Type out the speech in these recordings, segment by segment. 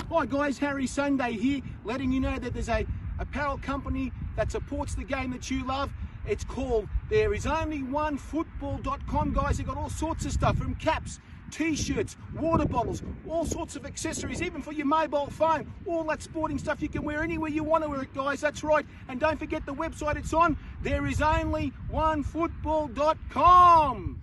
Hi guys, Harry Sunday here, letting you know that there's a apparel company that supports the game that you love. It's called thereisonlyonefootball.com, guys. They've got all sorts of stuff, from caps, t-shirts, water bottles, all sorts of accessories, even for your mobile phone. All that sporting stuff you can wear anywhere you want to wear it, guys. That's right. And don't forget the website it's on, thereisonlyonefootball.com.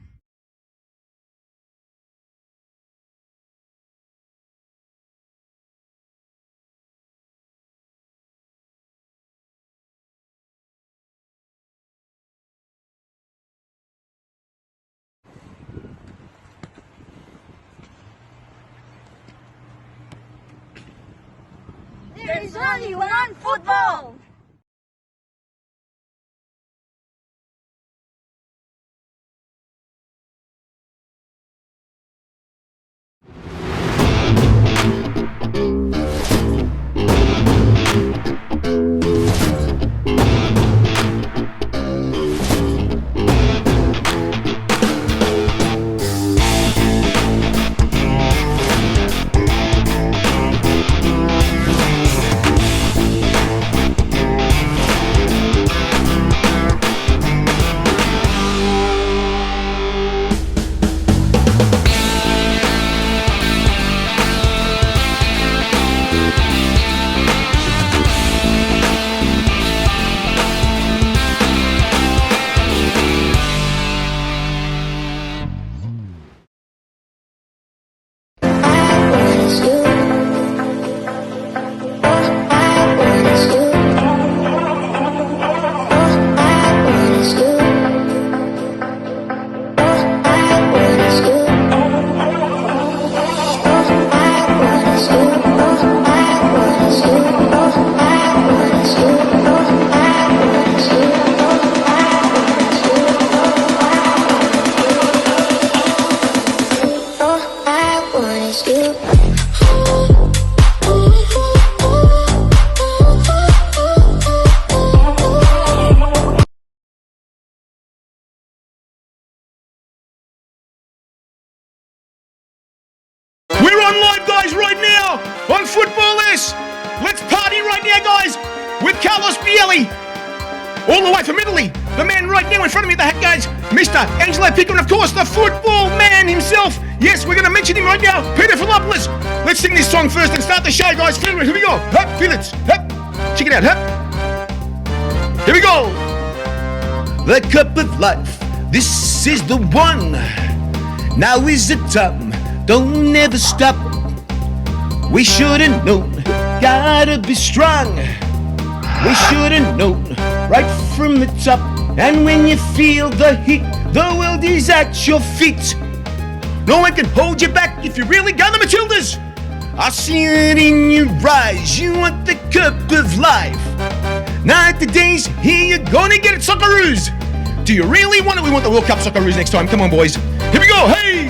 There is only one football! We're on live, guys, right now on Filopoulos. Let's party right now, guys, with Carlos Bielli, all the way from Italy. The man right now in front of me, the hat, guys, Mr. Angelo Pico, and of course, the football man himself. Yes, we're going to mention him right now, Peter Filopoulos. Let's sing this song first and start the show, guys. Here we go. Hup, feel it. Hup. Check it out. Hup. Here we go. The cup of life. This is the one. Now is the time. Don't ever stop. We should've known. Gotta be strong. We should've known right from the top. And when you feel the heat, the world is at your feet. No one can hold you back if you really got the Matildas. I see it in your eyes. You want the cup of life. Not the days here, you're gonna get it, Socceroos. Do you really want it? We want the World Cup Socceroos next time. Come on, boys. Here we go. Hey!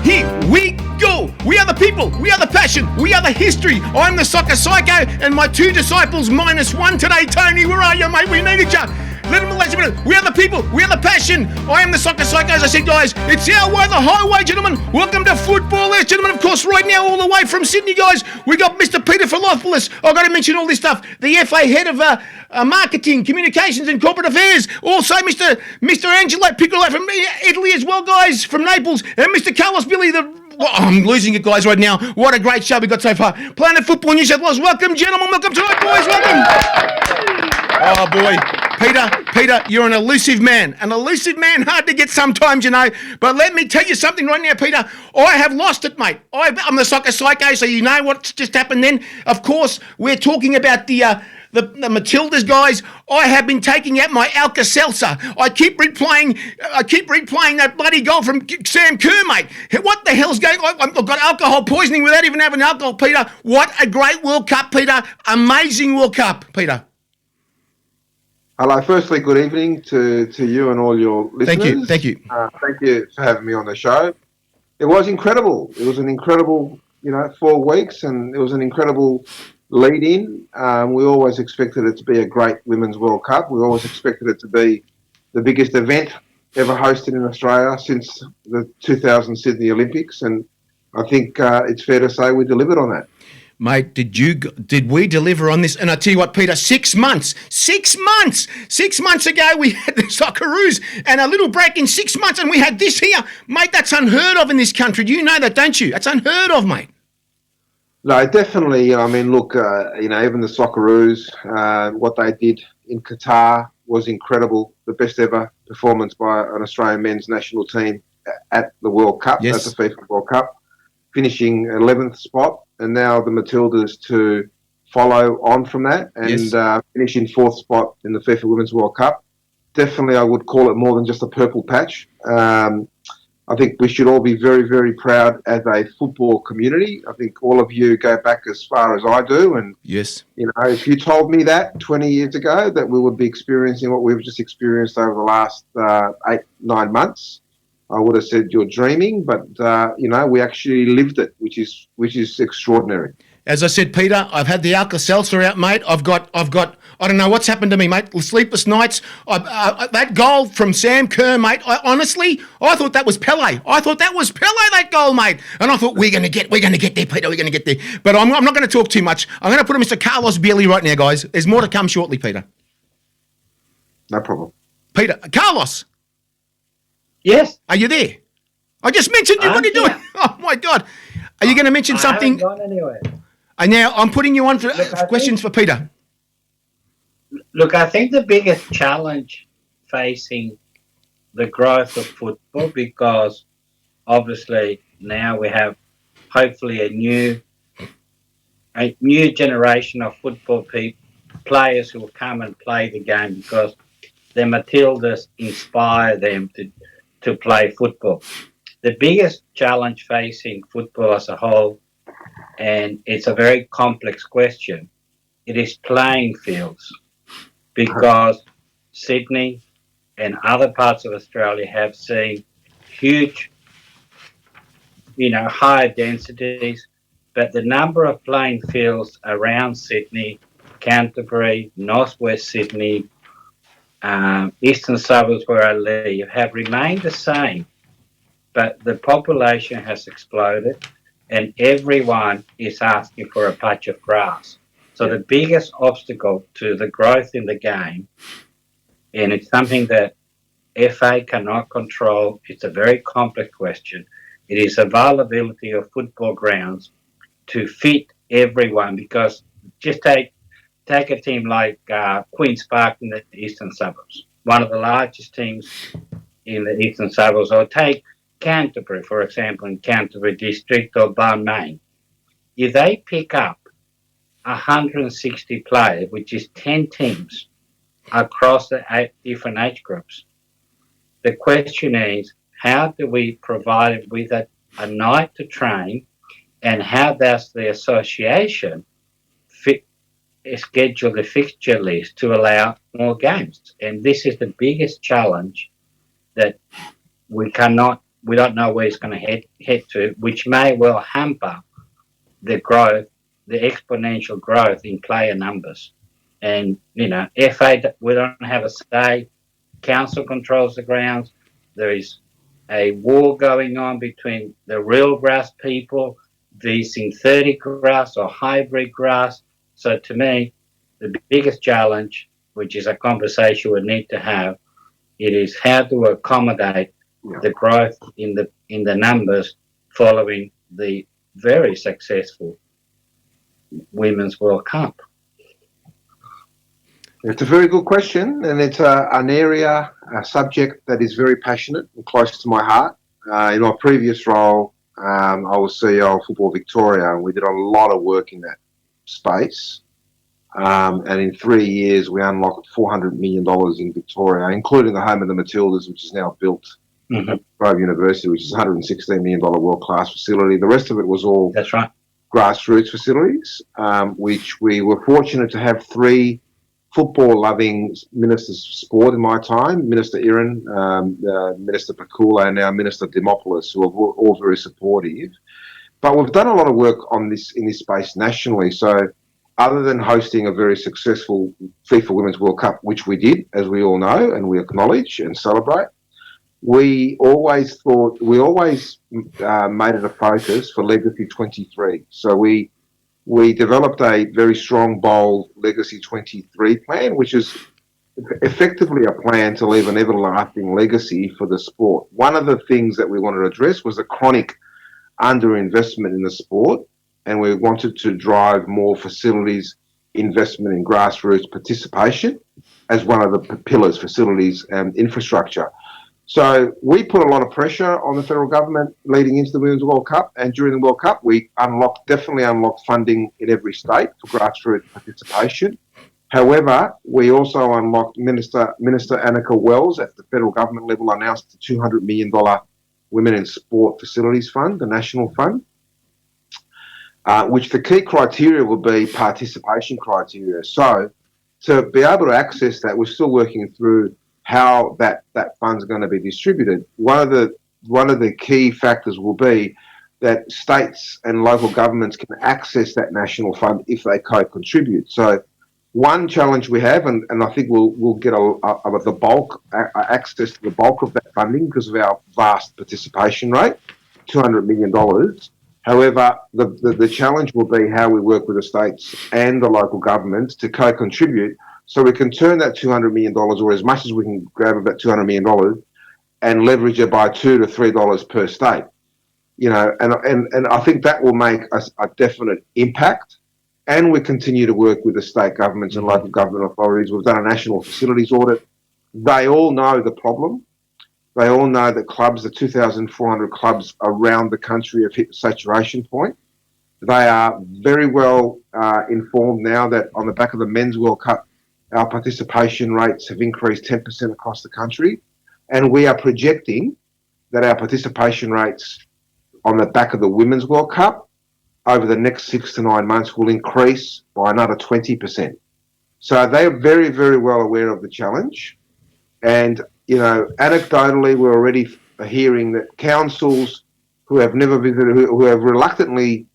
Here we go. We are the people. We are the passion. We are the history. I'm the soccer psycho, and my two disciples minus one today. Tony, where are you, mate? We need each other. Let him listen a minute. We are the people. We are the passion. I am the soccer psycho, as I said, guys. It's our way, the highway, gentlemen. Welcome to Football, gentlemen. Of course, right now, all the way from Sydney, guys, we got Mr. Peter Filopoulos. I've got to mention all this stuff. The FA head of marketing, communications, and corporate affairs. Also, Mr. Angelo Piccolo from Italy as well, guys, from Naples, and Mr. Carlos Billy, I'm losing it, guys, right now. What a great show we got so far. Planet Football New South Wales. Welcome, gentlemen. Welcome tonight, boys. Welcome. Oh, boy. Peter, you're an elusive man. An elusive man, hard to get sometimes, you know. But let me tell you something right now, Peter. I have lost it, mate. I'm the soccer psycho, so you know what's just happened then. Of course, we're talking about the Matildas, guys. I have been taking out my Alka-Seltzer. I keep replaying that bloody goal from Sam Kerr, mate. What the hell's going on? I've got alcohol poisoning without even having alcohol, Peter. What a great World Cup, Peter. Amazing World Cup, Peter. Hello. Firstly, good evening to you and all your listeners. Thank you. Thank you for having me on the show. It was incredible. It was an incredible, 4 weeks, and it was an incredible lead-in. We always expected it to be a great Women's World Cup. We always expected it to be the biggest event ever hosted in Australia since the 2000 Sydney Olympics, and I think it's fair to say we delivered on that. Mate, did we deliver on this? And I tell you what, Peter, 6 months ago we had the Socceroos and a little break in 6 months and we had this here. Mate, that's unheard of in this country. Do you know that, don't you? That's unheard of, mate. No, definitely. I mean, look, even the Socceroos, what they did in Qatar was incredible. The best ever performance by an Australian men's national team at the World Cup, Yes. at the FIFA World Cup, finishing 11th spot, and now the Matildas to follow on from that and finish in 4th spot in the FIFA Women's World Cup. Definitely, I would call it more than just a purple patch. I think we should all be very, very proud as a football community. I think all of you go back as far as I do. And, yes, if you told me that 20 years ago, that we would be experiencing what we've just experienced over the last 8-9 months, I would have said you're dreaming. But, we actually lived it, which is extraordinary. As I said, Peter, I've had the Alka-Seltzer out, mate. I've got. I don't know what's happened to me, mate. Sleepless nights. That goal from Sam Kerr, mate. I thought that was Pele. That goal, mate. And I thought we're going to get there, Peter. We're going to get there. But I'm not going to talk too much. I'm going to put on Mr. Carlos Bielli right now, guys. There's more to come shortly, Peter. No problem. Peter, Carlos. Yes. Are you there? I just mentioned you. What are you doing? Oh my God. Are you going to mention something? I haven't gone anywhere. And now I'm putting you on for questions for Peter. Look, I think the biggest challenge facing the growth of football, because obviously now we have hopefully a new generation of football players who will come and play the game because the Matildas inspire them to play football. The biggest challenge facing football as a whole, and it's a very complex question, it is playing fields, because Sydney and other parts of Australia have seen huge, higher densities, but the number of playing fields around Sydney, Canterbury, northwest Sydney, eastern suburbs where I live have remained the same, but the population has exploded and everyone is asking for a patch of grass. So the biggest obstacle to the growth in the game, and it's something that FA cannot control, it's a very complex question, it is availability of football grounds to fit everyone, because just take a team like Queen's Park in the eastern suburbs, one of the largest teams in the eastern suburbs, or take Canterbury, for example, in Canterbury District or Balmain. If they pick up 160 players, which is 10 teams across the 8 different age groups, the question is, how do we provide it with a night to train, and how does the association schedule the fixture list to allow more games? And this is the biggest challenge that we don't know where it's going to head to, which may well hamper the growth, the exponential growth in player numbers. And, FA, we don't have a say. Council controls the grounds. There is a war going on between the real grass people, the synthetic grass or hybrid grass. So to me, the biggest challenge, which is a conversation we need to have, it is how to accommodate the growth in the numbers following the very successful Women's World Cup. It's a very good question, and it's a subject that is very passionate and close to my heart. In my previous role, I was CEO of Football Victoria, and we did a lot of work in that space. And in 3 years, we unlocked $400 million in Victoria, including the home of the Matildas, which is now built at Grove University, which is a $116 million world-class facility. The rest of it was all That's right. grassroots facilities, which we were fortunate to have 3 football-loving ministers of sport in my time, Minister Iran, Minister Pakula, and now Minister Dimopoulos, who are all very supportive. But we've done a lot of work in this space nationally. So other than hosting a very successful FIFA Women's World Cup, which we did, as we all know, and we acknowledge and celebrate, we always made it a focus for Legacy 23. So we we developed a very strong, bold Legacy 23 plan, which is effectively a plan to leave an everlasting legacy for the sport. One of the things that we wanted to address was the chronic underinvestment in the sport, and we wanted to drive more facilities investment in grassroots participation as one of the pillars, facilities and infrastructure. So we put a lot of pressure on the federal government leading into the Women's World Cup, and during the World Cup we definitely unlocked funding in every state for grassroots participation. However, we also unlocked Minister Annika Wells at the federal government level announced the $200 million Women in Sport Facilities Fund, the national fund, which the key criteria will be participation criteria. So to be able to access that, we're still working through how that fund's going to be distributed. One of the key factors will be that states and local governments can access that national fund if they co-contribute. So one challenge we have, and I think we'll get the bulk access to the bulk of that funding because of our vast participation rate, $200 million. However, the challenge will be how we work with the states and the local governments to co-contribute so we can turn that $200 million, or as much as we can grab of that $200 million, and leverage it by $2 to $3 per state. You know, and I think that will make a definite impact. And we continue to work with the state governments and local government authorities. We've done a national facilities audit. They all know the problem. They all know that clubs, the 2,400 clubs around the country, have hit the saturation point. They are very well informed now that on the back of the Men's World Cup, our participation rates have increased 10% across the country. And we are projecting that our participation rates on the back of the Women's World Cup over the next 6 to 9 months will increase by another 20%. So they're very, very well aware of the challenge. And, you know, anecdotally, we're already hearing that councils who have never visited, who have reluctantly,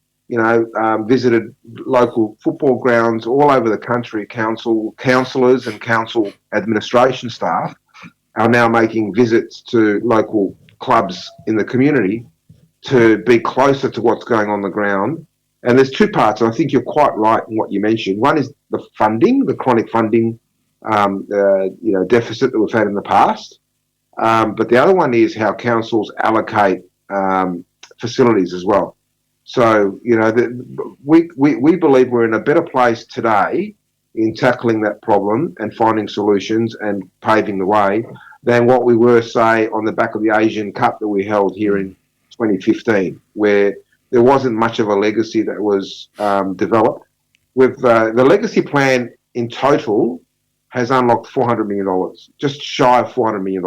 visited local football grounds all over the country, councillors and council administration staff are now making visits to local clubs in the community to be closer to what's going on the ground. And there's two parts, and I think you're quite right in what you mentioned. One is the funding, the chronic funding deficit that we've had in the past. But the other one is how councils allocate facilities as well. So, we believe we're in a better place today in tackling that problem and finding solutions and paving the way than what we were, say, on the back of the Asian Cup that we held here in 2015, where there wasn't much of a legacy that was developed. With the legacy plan in total has unlocked $400 million, just shy of $400 million,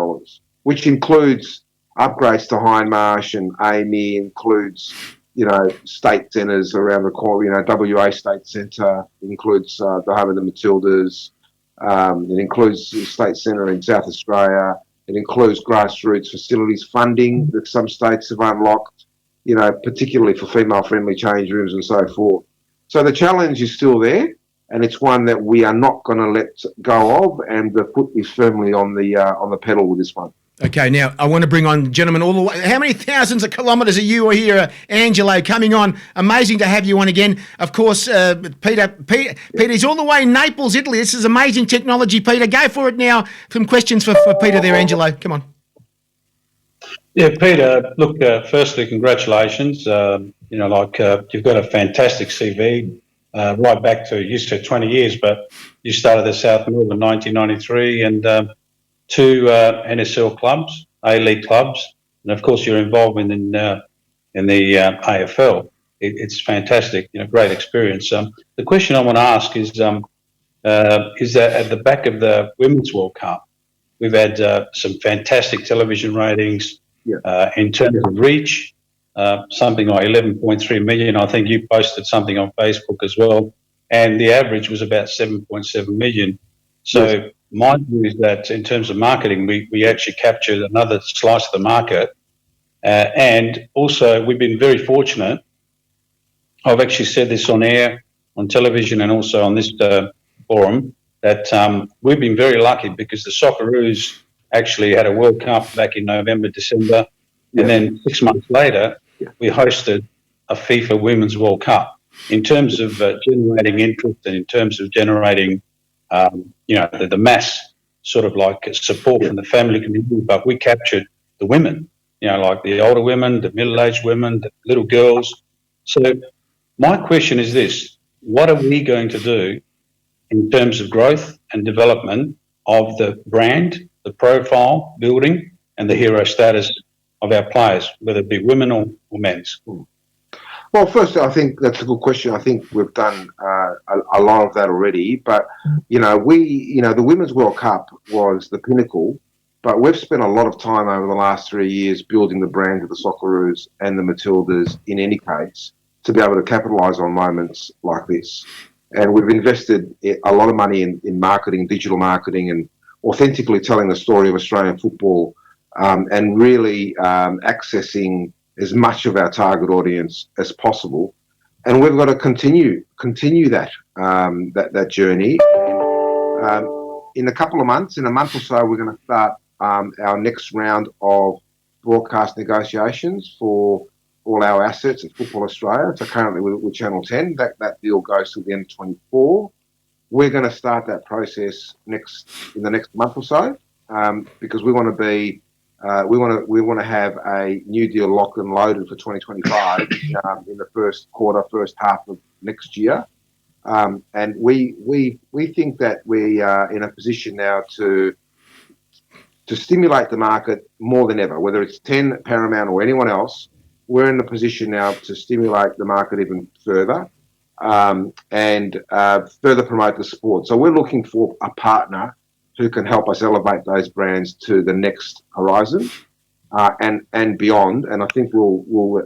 which includes upgrades to Hindmarsh and Amy, includes, state centres around the corner, WA State Centre, includes the home of the Matildas, it includes the State Centre in South Australia, it includes grassroots facilities funding that some states have unlocked, particularly for female-friendly change rooms and so forth. So the challenge is still there, and it's one that we are not going to let go of, and the foot is firmly on the pedal with this one. Okay, now I want to bring on gentlemen all the way. How many thousands of kilometres are you here, Angelo, coming on? Amazing to have you on again. Of course, Peter's all the way in Naples, Italy. This is amazing technology, Peter. Go for it now. Some questions for Peter there, Angelo. Come on. Yeah, Peter, look, firstly, congratulations. You've got a fantastic CV, right back to, you said 20 years, but you started at South Melbourne in 1993 and two NSL clubs, A-League clubs, and of course your involvement in the AFL. It's fantastic, great experience. The question I want to ask is that at the back of the Women's World Cup, we've had some fantastic television ratings. In terms of reach, something like 11.3 million. I think you posted something on Facebook as well, and the average was about 7.7 million. So my view is that in terms of marketing, we actually captured another slice of the market, and also we've been very fortunate. I've actually said this on air, on television, and also on this forum that we've been very lucky because the Socceroos actually had a World Cup back in November, December, and then 6 months later, we hosted a FIFA Women's World Cup. in terms of generating interest and in terms of generating, the mass sort of like support from the family community, but we captured the women, like the older women, the middle-aged women, the little girls. So my question is this: what are we going to do in terms of growth and development of the brand, the profile building, and the hero status of our players, whether it be women or men's? Well, first, I think that's a good question. I think we've done a lot of that already. But, the Women's World Cup was the pinnacle, but we've spent a lot of time over the last 3 years building the brand of the Socceroos and the Matildas in any case to be able to capitalise on moments like this. And we've invested a lot of money in marketing, digital marketing, and authentically telling the story of Australian football and really accessing as much of our target audience as possible, and we've got to continue that that journey. In a couple of months, in a month or so, we're going to start our next round of broadcast negotiations for all our assets at Football Australia. So currently with Channel 10, that deal goes to the end of 24. We're going to start that process in the next month or so because we want to be. We want to have a new deal locked and loaded for 2025 in the first half of next year, and we think that we are in a position now to stimulate the market more than ever. Whether it's 10, Paramount, or anyone else, we're in the position now to stimulate the market even further and further promote the sport. So we're looking for a partner who can help us elevate those brands to the next horizon and beyond. And I think we'll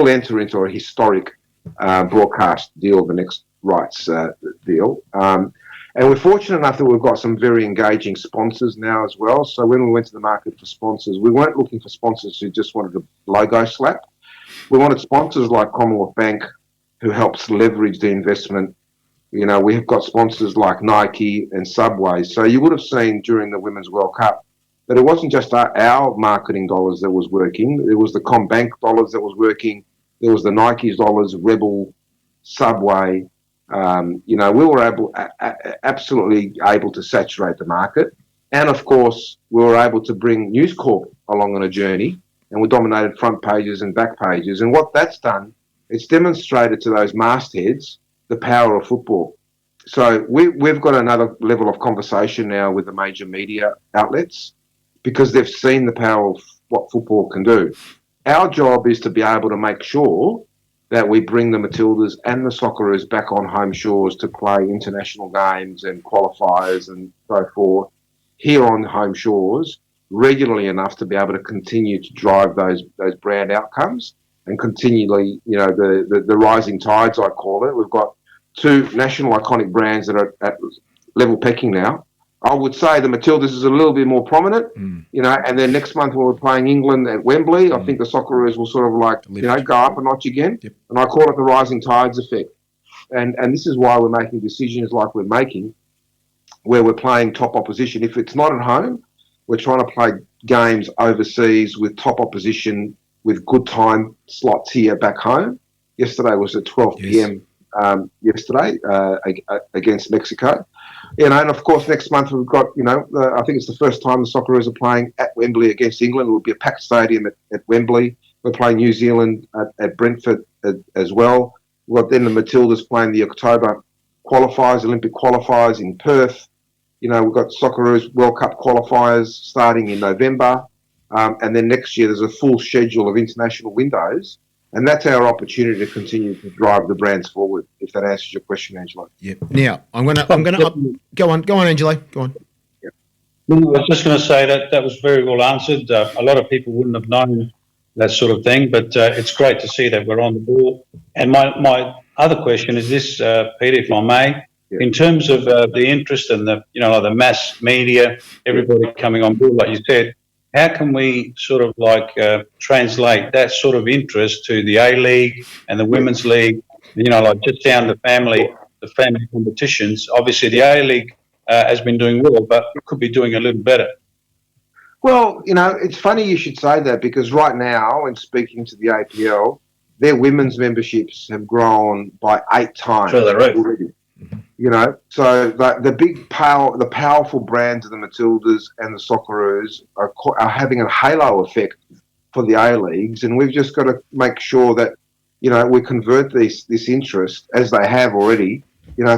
enter into a historic broadcast deal, the next rights deal. And we're fortunate enough that we've got some very engaging sponsors now as well. So when we went to the market for sponsors, we weren't looking for sponsors who just wanted a logo slap. We wanted sponsors like Commonwealth Bank, who helps leverage the investment. We've got sponsors like Nike and Subway. So you would have seen during the Women's World Cup that it wasn't just our marketing dollars that was working. It was the CommBank dollars that was working. There was the Nike's dollars, Rebel, Subway. We were absolutely able to saturate the market. And, of course, we were able to bring News Corp along on a journey, and we dominated front pages and back pages. And what that's done, it's demonstrated to those mastheads the power of football. So we've got another level of conversation now with the major media outlets because they've seen the power of what football can do. Our job is to be able to make sure that we bring the Matildas and the Socceroos back on home shores to play international games and qualifiers and so forth here on home shores regularly enough to be able to continue to drive those brand outcomes and continually, the rising tides, I call it. We've got two national iconic brands that are at level pecking now. I would say the Matildas is a little bit more prominent, and then next month when we're playing England at Wembley, I think the Socceroos will sort of go up a notch again. Yep. And I call it the rising tides effect. And this is why we're making decisions like we're making, where we're playing top opposition. If it's not at home, we're trying to play games overseas with top opposition with good time slots here back home. Yesterday was at 12 p.m. Against Mexico. And of course, next month we've got, I think it's the first time the Socceroos are playing at Wembley against England. It will be a packed stadium at Wembley. We're playing New Zealand at Brentford as well. We've got then the Matildas playing the October qualifiers, Olympic qualifiers in Perth. We've got Socceroos World Cup qualifiers starting in November. And then next year there's a full schedule of international windows. And that's our opportunity to continue to drive the brands forward, if that answers your question, Angelo. Yeah. Now, I'm gonna go on, Angelo. Go on. Yeah. I was just going to say that was very well answered. A lot of people wouldn't have known that sort of thing, but it's great to see that we're on the ball. And my other question is this, Peter, if I may, in terms of the interest and the mass media, everybody coming on board, like you said. How can we sort of translate that sort of interest to the A-League and the Women's League, just down the family competitions? Obviously, the A-League has been doing well, but it could be doing a little better. Well, it's funny you should say that because right now, in speaking to the APL, their women's memberships have grown by 8 times. Through the roof. Already. So the the powerful brands of the Matildas and the Socceroos are having a halo effect for the A-Leagues, and we've just got to make sure that, we convert this interest, as they have already,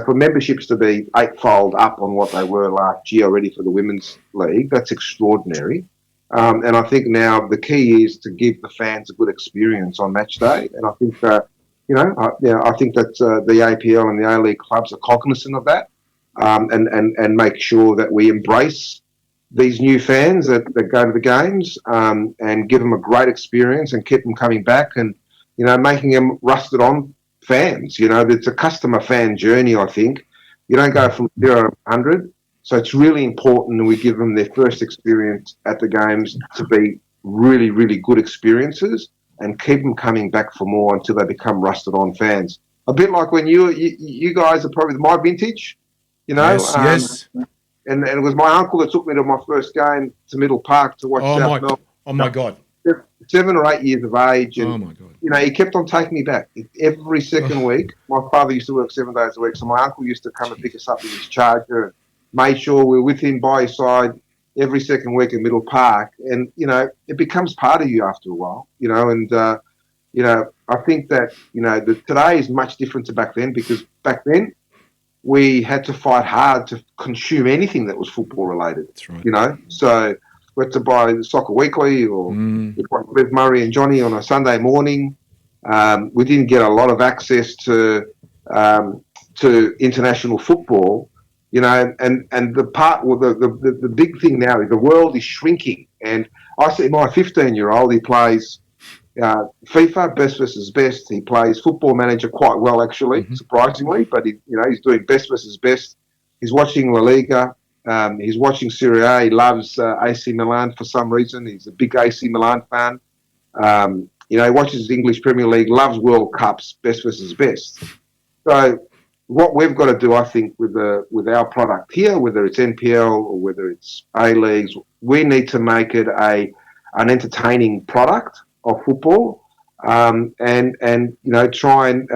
for memberships to be 8-fold up on what they were last year already for the Women's League. That's extraordinary. And I think now the key is to give the fans a good experience on match day. And I think I think that the APL and the A-League clubs are cognizant of that, and make sure that we embrace these new fans that go to the games, and give them a great experience and keep them coming back, and, making them rusted on fans. It's a customer fan journey, I think. You don't go from 0 to 100. So it's really important that we give them their first experience at the games to be really, really good experiences, and keep them coming back for more until they become rusted on fans. A bit like when you guys are probably my vintage, Yes. And it was my uncle that took me to my first game to Middle Park to watch South Melbourne. Oh, my God. 7 or 8 years of age. And, Oh, my God. he kept on taking me back every second week. My father used to work 7 days a week, so my uncle used to come and pick us up in his Charger and made sure we were with him by his side every second week in Middle Park. And, it becomes part of you after a while, and, I think that, today is much different to back then, because back then we had to fight hard to consume anything that was football related. That's right. So we had to buy the Soccer Weekly, or we'd watch Liv Murray and Johnny on a Sunday morning. We didn't get a lot of access to international football, and the part, well, the big thing now is the world is shrinking. And I see my 15-year-old, he plays FIFA, best versus best. He plays Football Manager quite well, actually, surprisingly. But he's doing best versus best. He's watching La Liga. He's watching Serie A. He loves AC Milan for some reason. He's a big AC Milan fan. He watches the English Premier League. Loves World Cups, best versus best. So what we've got to do, I think, with our product here, whether it's NPL or whether it's A-Leagues, we need to make it an entertaining product of football, and try and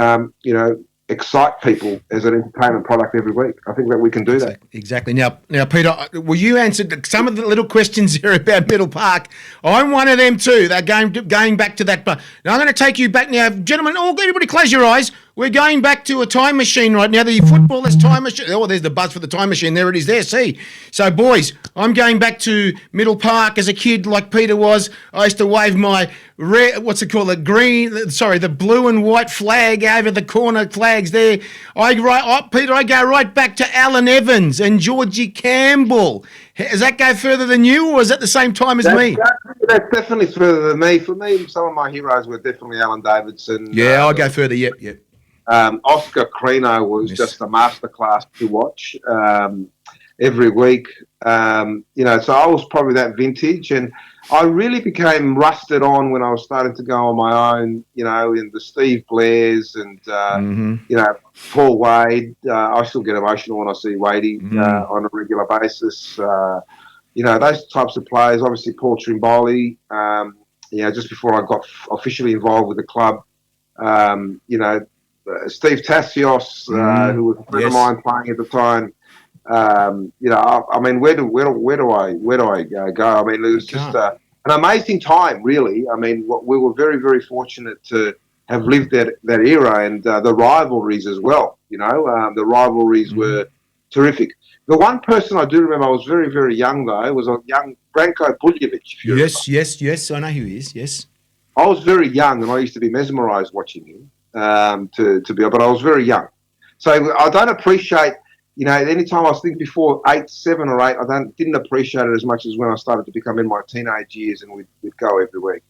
excite people as an entertainment product every week. I think that we can do that. Exactly. Now, Peter, well, you answered some of the little questions here about Middle Park. I'm one of them too. They're going back to that. But now I'm going to take you back now, gentlemen. Everybody, close your eyes. We're going back to a time machine right now. The footballers' time machine. Oh, there's the buzz for the time machine. There it is there. See? So, boys, I'm going back to Middle Park as a kid like Peter was. I used to wave my red, the blue and white flag over the corner flags there. Peter, I go right back to Alan Evans and Georgie Campbell. Does that go further than you, or is that the same time as me? That's definitely further than me. For me, some of my heroes were definitely Alan Davidson. Yeah, I'll go further. Yep. Oscar Crino was just a masterclass to watch every week. So I was probably that vintage, and I really became rusted on when I was starting to go on my own, in the Steve Blairs and, Paul Wade. I still get emotional when I see Wadey on a regular basis. Those types of players, obviously Paul Trimboli, just before I got officially involved with the club, Steve Tassios, who was a friend of mine playing at the time. Where do I go? I mean, it was just an amazing time, really. I mean, we were very, very fortunate to have lived that era, and the rivalries as well. The rivalries were terrific. The one person I do remember, I was very, very young though, was a young Branko Buljevic. Yes, I know who he is. Yes, I was very young, and I used to be mesmerised watching him. But I was very young, so I don't appreciate. Any time I was thinking before 7 or 8, I didn't appreciate it as much as when I started to become in my teenage years, and we'd go every week.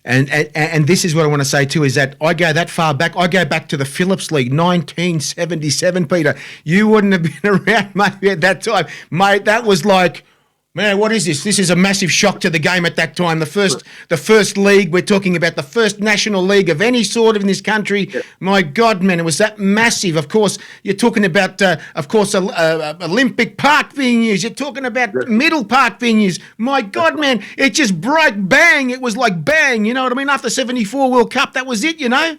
And this is what I want to say too, is that I go that far back. I go back to the Phillips League, 1977, Peter. You wouldn't have been around maybe at that time. Mate, that was like, Man, what is this? This is a massive shock to the game at that time. The first league, we're talking about the first national league of any sort in this country. Yeah. My God, man, it was that massive. Of course, you're talking about, Olympic Park venues. You're talking about Middle Park venues. My God, man, it just broke bang. It was like bang, you know what I mean? After 74 World Cup, that was it, you know?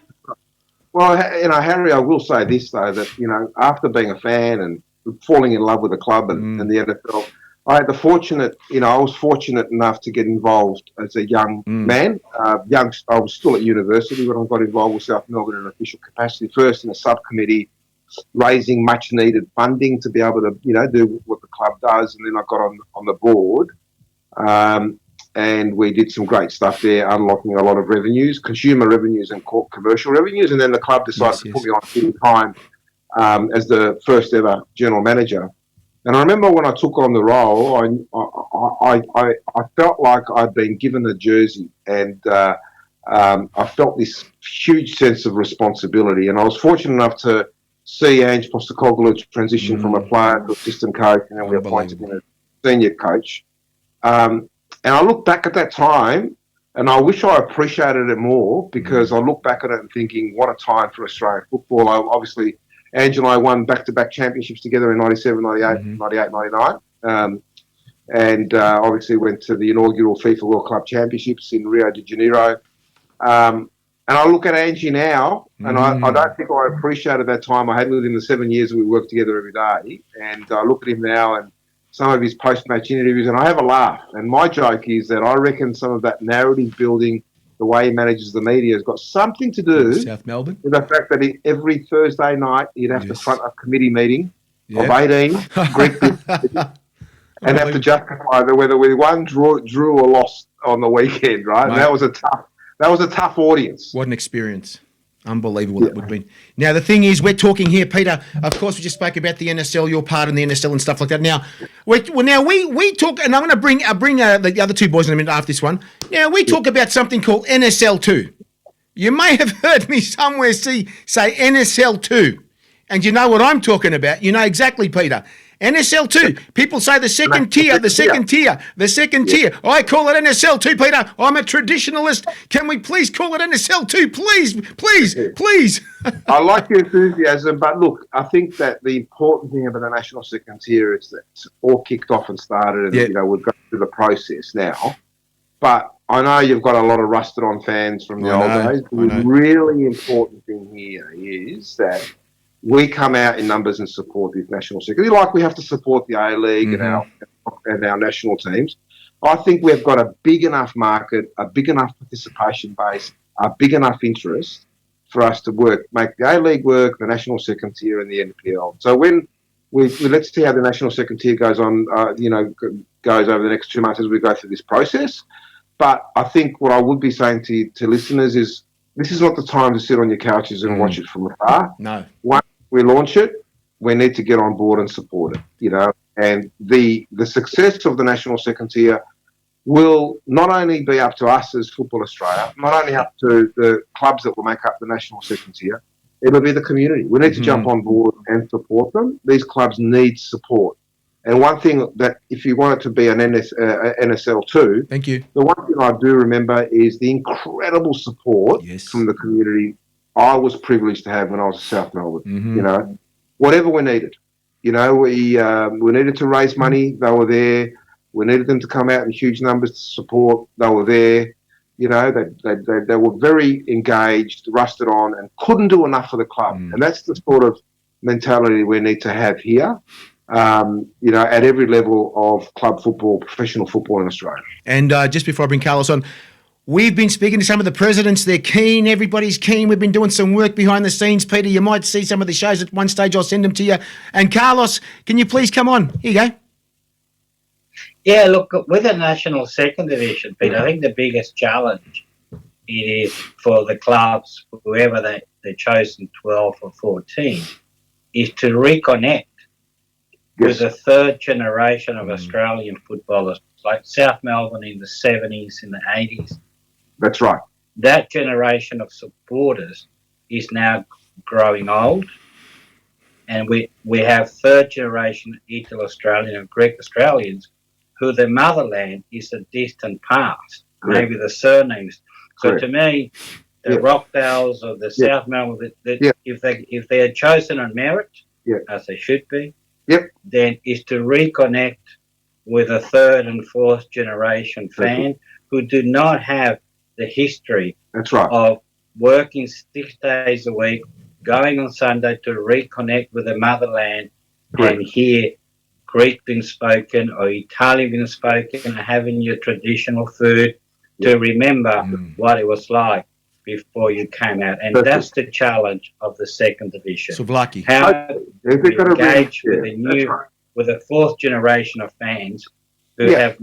Well, Harry, I will say this, though, that, after being a fan and falling in love with the club and the NFL, I was fortunate enough to get involved as a young man. I was still at university when I got involved with South Melbourne in an official capacity, first in a subcommittee, raising much needed funding to be able to, do what the club does. And then I got on the board. And we did some great stuff there, unlocking a lot of revenues, consumer revenues and commercial revenues. And then the club decided to put me on full time as the first ever general manager. And I remember when I took on the role, I felt like I'd been given a jersey, and I felt this huge sense of responsibility. And I was fortunate enough to see Ange Postecoglou transition from a player to assistant coach, and then we appointed him as senior coach. And I look back at that time, and I wish I appreciated it more, because I look back at it and thinking, what a time for Australian football. Obviously, Ange and I won back-to-back championships together in 97, 98, 98, 99. And obviously went to the inaugural FIFA World Club Championships in Rio de Janeiro. And I look at Angie now, and I don't think I appreciated that time I had with him, the 7 years that we worked together every day. And I look at him now and some of his post-match interviews, and I have a laugh. And my joke is that I reckon some of that narrative building, the way he manages the media, has got something to do South Melbourne with the fact that every Thursday night he'd have to front a committee meeting of 18 Greek and have to justify whether we won, drew or lost on the weekend, right? And that was a tough audience. What an experience. Unbelievable that would be. Now, the thing is, we're talking here, Peter, of course, we just spoke about the NSL, your part in the NSL and stuff like that. Now, we talk, and I'm going to bring the other two boys in a minute after this one. Now, we talk about something called NSL2. You may have heard me somewhere say NSL2, and you know what I'm talking about. You know exactly, Peter. NSL2. People say the second tier. I call it NSL2, Peter. I'm a traditionalist. Can we please call it NSL2? Please. I like your enthusiasm, but look, I think that the important thing about the national second tier is that it's all kicked off and started, and we've gone through the process now. But I know you've got a lot of rusted-on fans from the old days. The really important thing here is that we come out in numbers and support this national second. Like we have to support the A-League and our national teams. I think we've got a big enough market, a big enough participation base, a big enough interest for us to make the A-League work, the national second tier and the NPL. So when let's see how the national second tier goes on, goes over the next 2 months as we go through this process. But I think what I would be saying to listeners is this is not the time to sit on your couches and watch it from afar. No. Once we launch it, we need to get on board and support it, And the success of the national second tier will not only be up to us as Football Australia, not only up to the clubs that will make up the national second tier, it'll be the community. We need to jump on board and support them. These clubs need support. And one thing that, if you want it to be an NSL2, thank you. The one thing I do remember is the incredible support from the community I was privileged to have when I was at South Melbourne. Whatever we needed. We needed to raise money, they were there. We needed them to come out in huge numbers to support, they were there. They were very engaged, rusted on, and couldn't do enough for the club. And that's the sort of mentality we need to have here. At every level of club football, professional football in Australia. And just before I bring Carlos on, we've been speaking to some of the presidents. They're keen. Everybody's keen. We've been doing some work behind the scenes, Peter. You might see some of the shows at one stage. I'll send them to you. And Carlos, can you please come on? Here you go. Yeah, look, with the national second division, Peter, I think the biggest challenge it is for the clubs, whoever they're chosen, 12 or 14, is to reconnect with the third generation of Australian footballers, like South Melbourne in the 70s, in the 80s. That's right. That generation of supporters is now growing old, and we have third generation Italo-Australian and Greek Australians who the motherland is a distant past. Correct. Maybe the surnames. So Correct. to me, the Yeah. Rockdales or the Yeah. South Melbourne, Yeah. if they are chosen on merit, Yeah. as they should be, Yep. then is to reconnect with a third and fourth generation fan who do not have the history That's right. of working 6 days a week, going on Sunday to reconnect with the motherland Correct. and hear Greek being spoken or Italian being spoken and having your traditional food to remember what it was like before you came out. And that's the challenge of the second division. Souvlaki. How They've we got to engage with yeah, the that's new, right. with the fourth generation of fans who Yeah. have,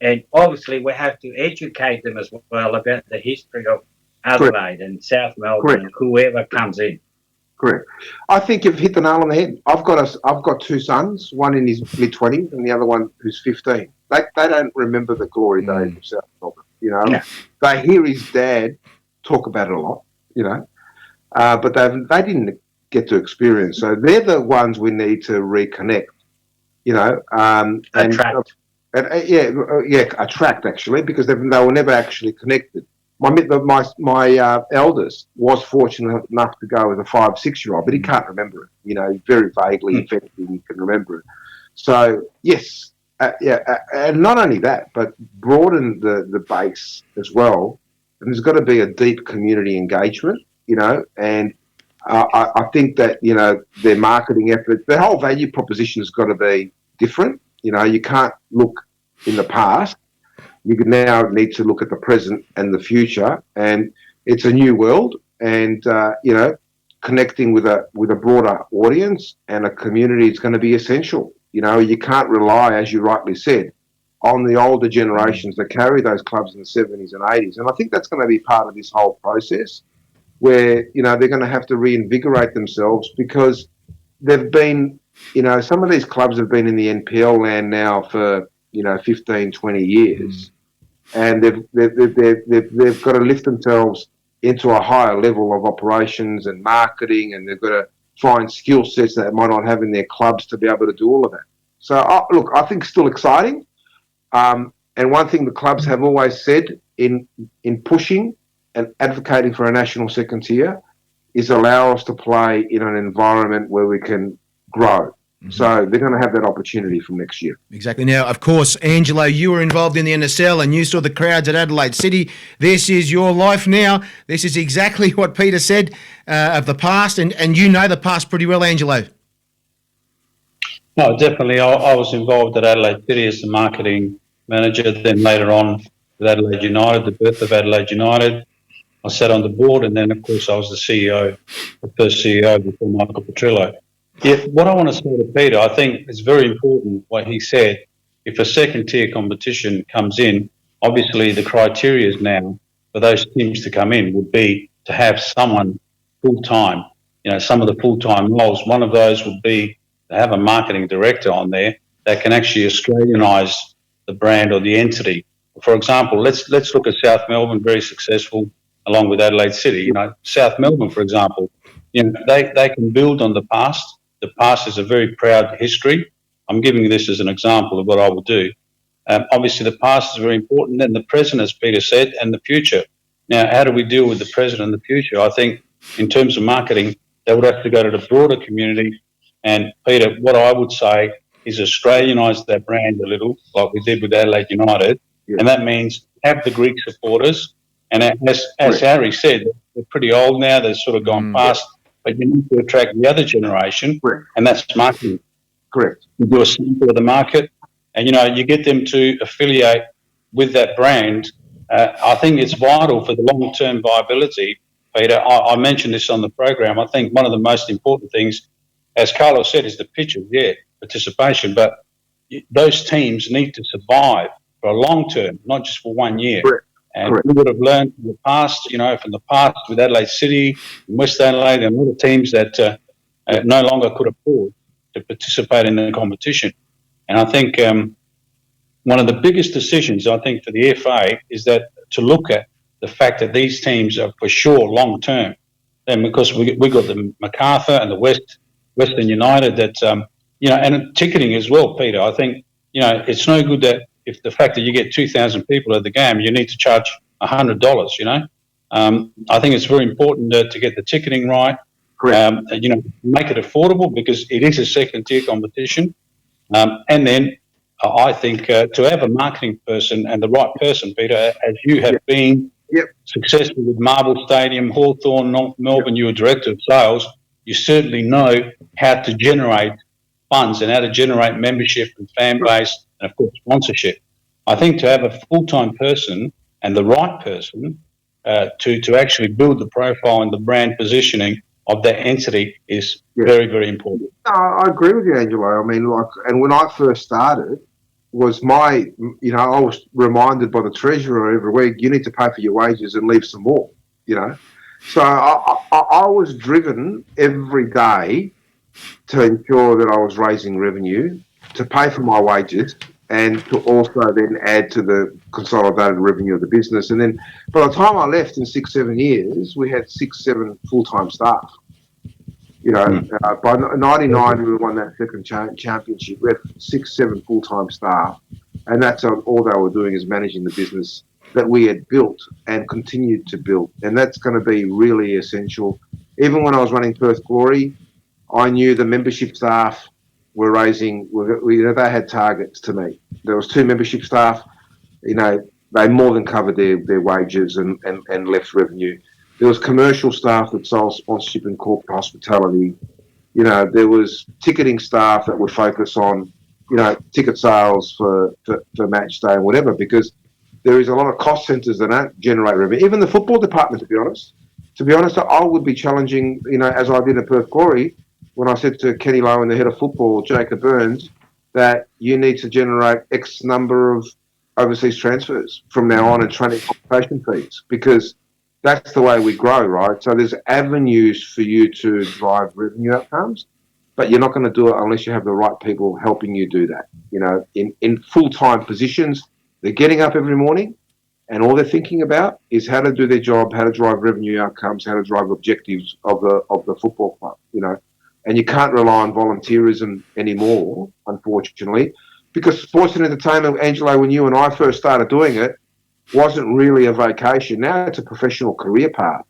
and obviously we have to educate them as well about the history of Adelaide and South Melbourne Correct. and whoever comes in. Correct. I think you've hit the nail on the head. I've got two sons, one in his mid-20s and the other one who's 15. They don't remember the glory days of South Melbourne. You know, Yeah. they hear his dad talk about it a lot. You know, but they didn't get to experience. So they're the ones we need to reconnect. You know, Attract. Attract actually, because they were never actually connected. My eldest was fortunate enough to go with a 5-6-year-old, but he can't remember it. You know, very vaguely, if anything, he can remember it. So yes, and not only that, but broaden the base as well. And there's got to be a deep community engagement. You know, and I think that, you know, their marketing efforts, their whole value proposition has got to be different. You know, you can't look in the past. You now need to look at the present and the future, and it's a new world. And you know, connecting with a broader audience and a community is going to be essential. You know, you can't rely, as you rightly said, on the older generations that carry those clubs in the 70s and 80s. And I think that's going to be part of this whole process, where, you know, they're going to have to reinvigorate themselves, because they've been, you know, some of these clubs have been in the NPL land now for, you know, 15, 20 years. And they've got to lift themselves into a higher level of operations and marketing, and they've got to find skill sets that they might not have in their clubs to be able to do all of that. So, look, I think it's still exciting. And one thing the clubs have always said in pushing and advocating for a national second tier is allow us to play in an environment where we can grow. So they're going to have that opportunity from next year. Exactly. Now, of course, Angelo, you were involved in the NSL and you saw the crowds at Adelaide City. This is your life now. This is exactly what Peter said of the past, and you know the past pretty well, Angelo. No, definitely. I was involved at Adelaide City as the marketing manager, then later on with Adelaide United, the birth of Adelaide United. I sat on the board, and then, of course, I was the CEO, the first CEO before Michael Petrillo. Yeah, what I want to say to Peter, I think it's very important what he said. If a second-tier competition comes in, obviously the criteria is now for those teams to come in would be to have someone full-time, you know, some of the full-time roles. One of those would be to have a marketing director on there that can actually Australianise the brand or the entity. For example, let's look at South Melbourne, very successful, along with Adelaide City. You know, South Melbourne, for example, you know, they can build on the past. The past is a very proud history. I'm giving you this as an example of what I will do. Obviously, the past is very important, and the present, as Peter said, and the future. Now, how do we deal with the present and the future? I think in terms of marketing, they would have to go to the broader community. And Peter, what I would say is Australianise that brand a little, like we did with Adelaide United. Yeah. And that means have the Greek supporters. And as Harry said, they're pretty old now. They've sort of gone past. But you need to attract the other generation, and that's marketing. Correct. You do a sample of the market, and, you know, you get them to affiliate with that brand. I think it's vital for the long-term viability, Peter. I mentioned this on the program. I think one of the most important things, as Carlos said, is the pitches, participation. But those teams need to survive for a long term, not just for 1 year. Correct. And we would have learned from the past, you know, with Adelaide City, West Adelaide, and other teams that no longer could afford to participate in the competition. And I think one of the biggest decisions, I think, for the FA is that to look at the fact that these teams are for sure long term. And because we got the MacArthur and the Western United that, you know, and ticketing as well, Peter. I think it's no good that if the fact that you get 2,000 people at the game, you need to charge $100, I think it's very important to get the ticketing right. Correct. Make it affordable because it is a second-tier competition. And then I think to have a marketing person and the right person, Peter, as you have been successful with Marble Stadium, Hawthorn, North Melbourne, you were director of sales, you certainly know how to generate funds and how to generate membership and fan base and, of course, sponsorship. I think to have a full-time person and the right person to actually build the profile and the brand positioning of that entity is very, very important. I agree with you, Angelo. I mean, and when I first started, was I was reminded by the treasurer every week, you need to pay for your wages and leave some more, So I was driven every day to ensure that I was raising revenue, to pay for my wages, and to also then add to the consolidated revenue of the business. And then by the time I left in 6-7 years, we had 6-7 full-time staff. By 99, we won that second championship. We had 6-7 full-time staff, and that's all they were doing is managing the business that we had built and continued to build. And that's going to be really essential. Even when I was running Perth Glory, I knew the membership staff were raising. They had targets to meet. There was 2 membership staff. They more than covered their wages and left revenue. There was commercial staff that sold sponsorship and corporate hospitality. There was ticketing staff that would focus on, ticket sales for match day and whatever, because there is a lot of cost centres that don't generate revenue. Even the football department, to be honest. I would be challenging, as I did at Perth Glory, when I said to Kenny Lowe and the head of football, Jacob Burns, that you need to generate X number of overseas transfers from now on and training compensation fees, because that's the way we grow, right? So there's avenues for you to drive revenue outcomes, but you're not going to do it unless you have the right people helping you do that. In full-time positions, they're getting up every morning and all they're thinking about is how to do their job, how to drive revenue outcomes, how to drive objectives of the football club, And you can't rely on volunteerism anymore, unfortunately, because sports and entertainment, Angelo, when you and I first started doing it, wasn't really a vacation. Now it's a professional career path,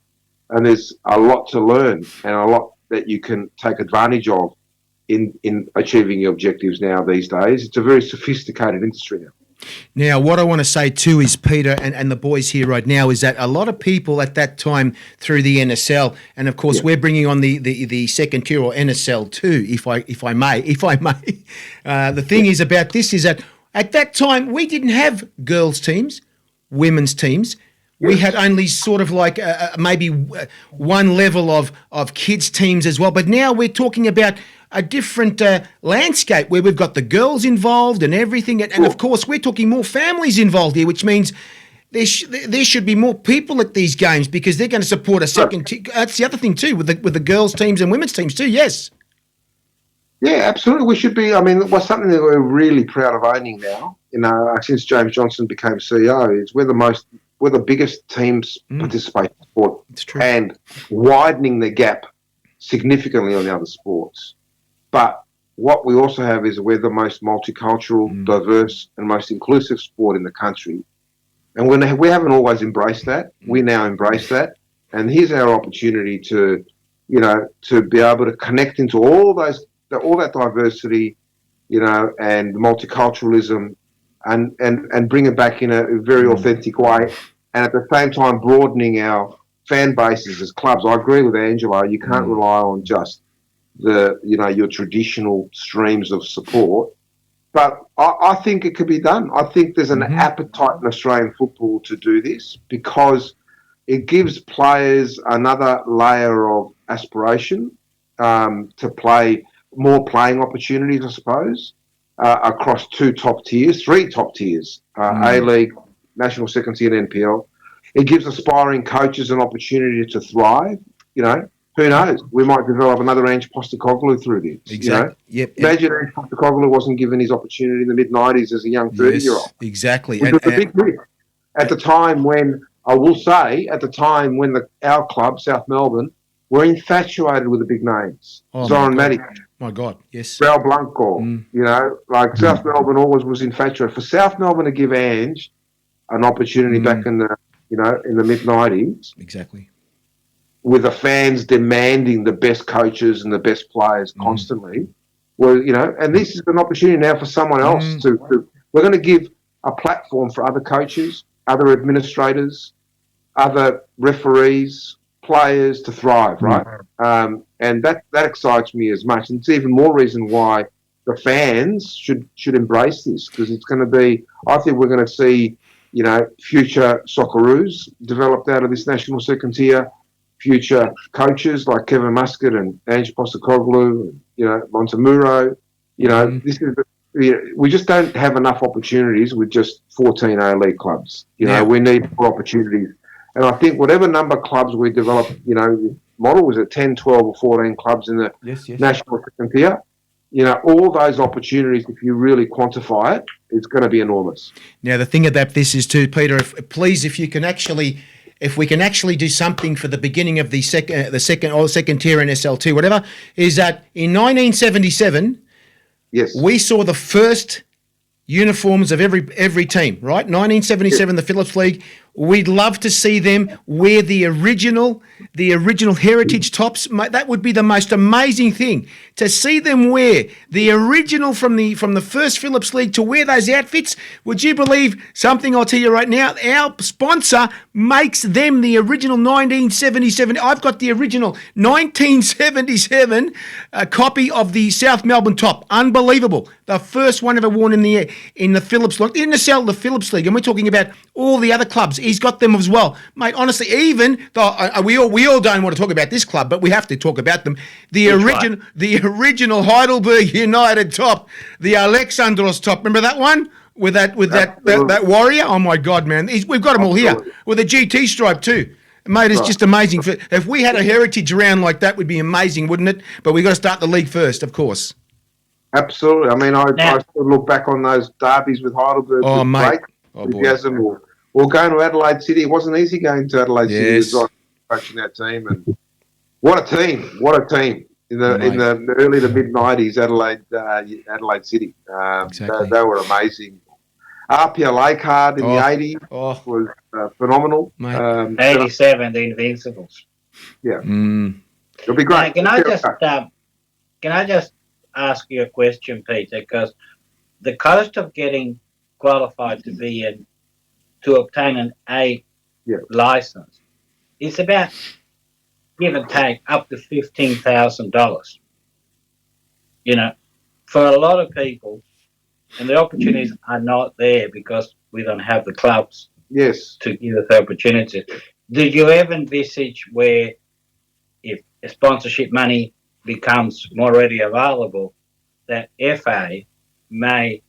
and there's a lot to learn and a lot that you can take advantage of in achieving your objectives now these days. It's a very sophisticated industry now. Now, what I want to say too is, Peter, and the boys here right now, is that a lot of people at that time through the NSL, and of course we're bringing on the second tier or NSL too, if I may. The thing is about this is that at that time we didn't have girls teams, women's teams. We had only sort of like maybe one level of kids teams as well. But now we're talking about a different landscape where we've got the girls involved and everything. And of course, we're talking more families involved here, which means there should be more people at these games because they're going to support a second team. That's the other thing too, with the girls teams and women's teams too, yes. Yeah, absolutely. We should be. I mean, what's something that we're really proud of owning now, since James Johnson became CEO, is we're the biggest teams participate in sport. It's true. And widening the gap significantly on the other sports. But what we also have is we're the most multicultural, diverse, and most inclusive sport in the country. And we haven't always embraced that. We now embrace that. And here's our opportunity to be able to connect into all that diversity, and multiculturalism, and bring it back in a very authentic way, and at the same time broadening our fan bases as clubs. I agree with Angelo. You can't rely on just your traditional streams of support, but I think it could be done. I think there's an appetite in Australian football to do this because it gives players another layer of aspiration to play more playing opportunities, I suppose, across three top tiers, A-League, National Second Tier and NPL. It gives aspiring coaches an opportunity to thrive. Who knows? We might develop another Ange Postecoglou through this. Exactly. Yep. Imagine Ange Postecoglou wasn't given his opportunity in the mid-90s as a young 30-year-old. Yes, exactly. Which was a big risk. At the time when our club, South Melbourne, were infatuated with the big names. Zoran Matic, My God, yes. Real Blanco, South Melbourne always was infatuated. For South Melbourne to give Ange an opportunity back in the, in the mid-90s, Exactly. with the fans demanding the best coaches and the best players constantly, and this is an opportunity now for someone else we're going to give a platform for other coaches, other administrators, other referees, players to thrive, right? And that excites me as much. And it's even more reason why the fans should embrace this, because it's going to be, I think we're going to see, future Socceroos developed out of this national second tier, future coaches like Kevin Muscat and Ange Postecoglou, Montemuro. This is we just don't have enough opportunities with just 14 A-League clubs. We need more opportunities. And I think whatever number of clubs we develop, model was at 10, 12 or 14 clubs in the national second tier. All those opportunities, if you really quantify it, it's going to be enormous. Now, the thing about this is too, Peter, if we can actually do something for the beginning of the second tier in SL2, whatever, is that in 1977, we saw the first uniforms of every team, right? 1977, the Phillips League. We'd love to see them wear the original heritage tops. That would be the most amazing thing, to see them wear the original from the first Phillips League, to wear those outfits. Would you believe something I'll tell you right now? Our sponsor makes them the original 1977. I've got the original 1977 copy of the South Melbourne top. Unbelievable. The first one ever worn in the Phillips League. In the Phillips League, and we're talking about all the other clubs. He's got them as well, mate. Honestly, even though we all don't want to talk about this club, but we have to talk about them. The original Heidelberg United top, the Alexandros top. Remember that one with that warrior? Oh my God, man! We've got them all here with a GT stripe too. Mate, it's just amazing. If we had a heritage round like that, would be amazing, wouldn't it? But we've got to start the league first, of course. Absolutely. I mean, I still look back on those derbies with Heidelberg. Oh, mate. Great enthusiasm. Or going to Adelaide City. It wasn't easy going to Adelaide City. It was coaching that team. And what a team. In the early to mid-90s, Adelaide City. Exactly. They were amazing. RPLA card in the 80s was phenomenal. 87, the Invincibles. Yeah. It'll be great. Can I just ask you a question, Peter? Because the cost of getting qualified to obtain an A license is about, give and take, up to $15,000. For a lot of people, and the opportunities are not there because we don't have the clubs to give us opportunities. Do you ever envisage where, if sponsorship money becomes more readily available, that FA may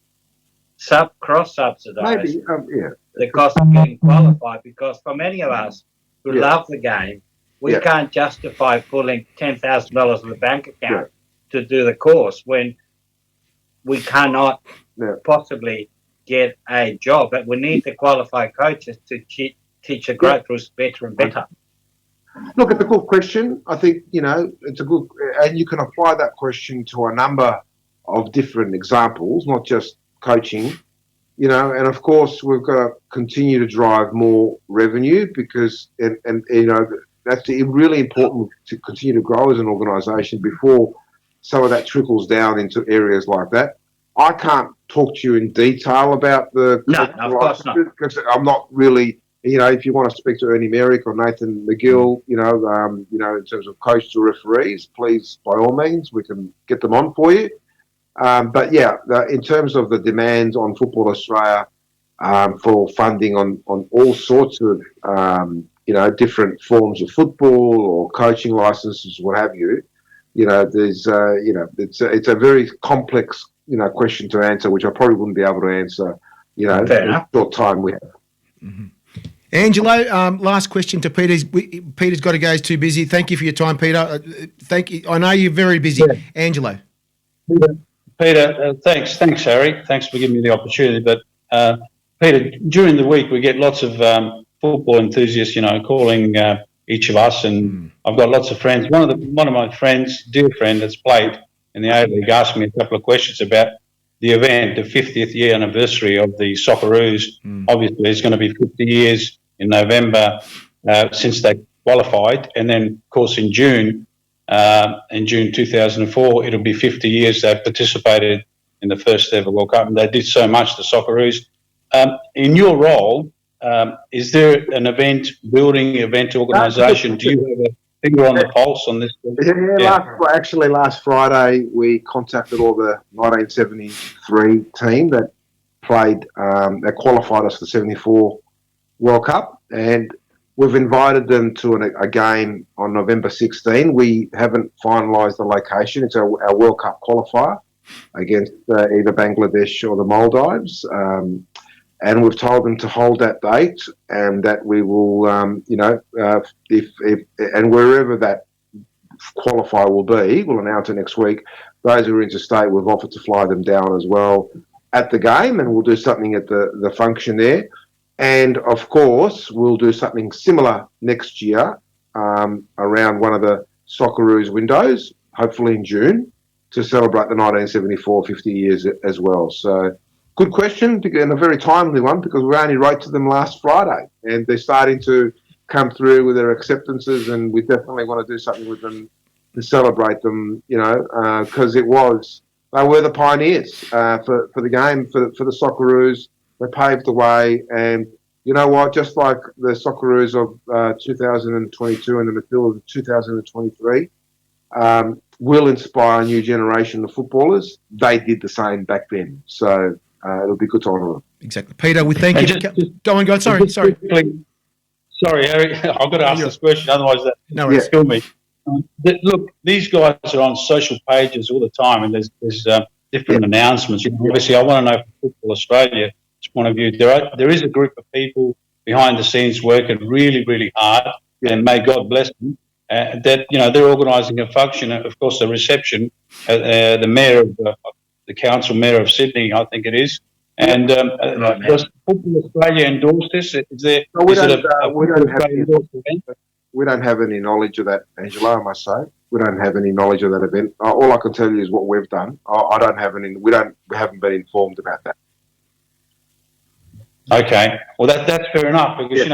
cross-subsidise the cost of getting qualified? Because for many of us who love the game, we can't justify pulling $10,000 in the bank account to do the course when we cannot possibly get a job. But we need the qualified coaches to teach the grassroots better and better. Look, it's a good question. I think, it's a good, and you can apply that question to a number of different examples, not just coaching, and of course we've got to continue to drive more revenue because, and that's really important to continue to grow as an organisation before some of that trickles down into areas like that. I can't talk to you in detail about the of course not, because I'm not really. If you want to speak to Ernie Merrick or Nathan McGill, in terms of coaches or referees, please, by all means, we can get them on for you. In terms of the demands on Football Australia for funding on all sorts of, different forms of football or coaching licenses, what have you, there's, it's a very complex, question to answer, which I probably wouldn't be able to answer, in the short time we have. Mm-hmm. Angelo, last question to Peter. Peter's got to go. He's too busy. Thank you for your time, Peter. Thank you. I know you're very busy. Yeah. Angelo. Peter, thanks, Harry. Thanks for giving me the opportunity. But, Peter, during the week we get lots of football enthusiasts, calling each of us, and I've got lots of friends. One of my friends, dear friend, has played in the A-League asked me a couple of questions about the event, the 50th year anniversary of the Socceroos. Obviously, it's going to be 50 years in November since they qualified. And then, of course, in June 2004, it'll be 50 years they participated in the first ever World Cup. And they did so much, the Socceroos. In your role, is there an event organisation? Do you have a finger on the pulse on this? Last Friday we contacted all the 1973 team that played, that qualified us for the 74 World Cup, and we've invited them to a game on November 16. We haven't finalised the location. It's our World Cup qualifier against either Bangladesh or the Maldives. And we've told them to hold that date, and that we will, if and wherever that qualifier will be, we'll announce it next week. Those who are interstate, we've offered to fly them down as well at the game, and we'll do something at the function there. And of course, we'll do something similar next year around one of the Socceroos windows, hopefully in June, to celebrate the 1974 50 years as well. So. Good question, and a very timely one, because we only wrote to them last Friday, and they're starting to come through with their acceptances, and we definitely want to do something with them to celebrate them, because they were the pioneers for the game, for the Socceroos. They paved the way, and you know what, just like the Socceroos of 2022 and the Matildas of 2023 will inspire a new generation of footballers, they did the same back then. So it'll be good to honour them. Exactly. Peter, we thank you. Go on. Sorry. Sorry, Harry. I've got to ask this question, otherwise that will kill me. Look, these guys are on social pages all the time, and there's different announcements. Obviously, I want to know from Football Australia's point of view, there is a group of people behind the scenes working really, really hard, and may God bless them. That they're organising a function. Of course, the reception. The mayor of the council mayor of Sydney, I think it is. And does Football Australia endorse this? We don't have any knowledge of that, Angela, I must say. We don't have any knowledge of that event. All I can tell you is what we've done. I don't have any. We haven't been informed about that. Okay, well that's fair enough, because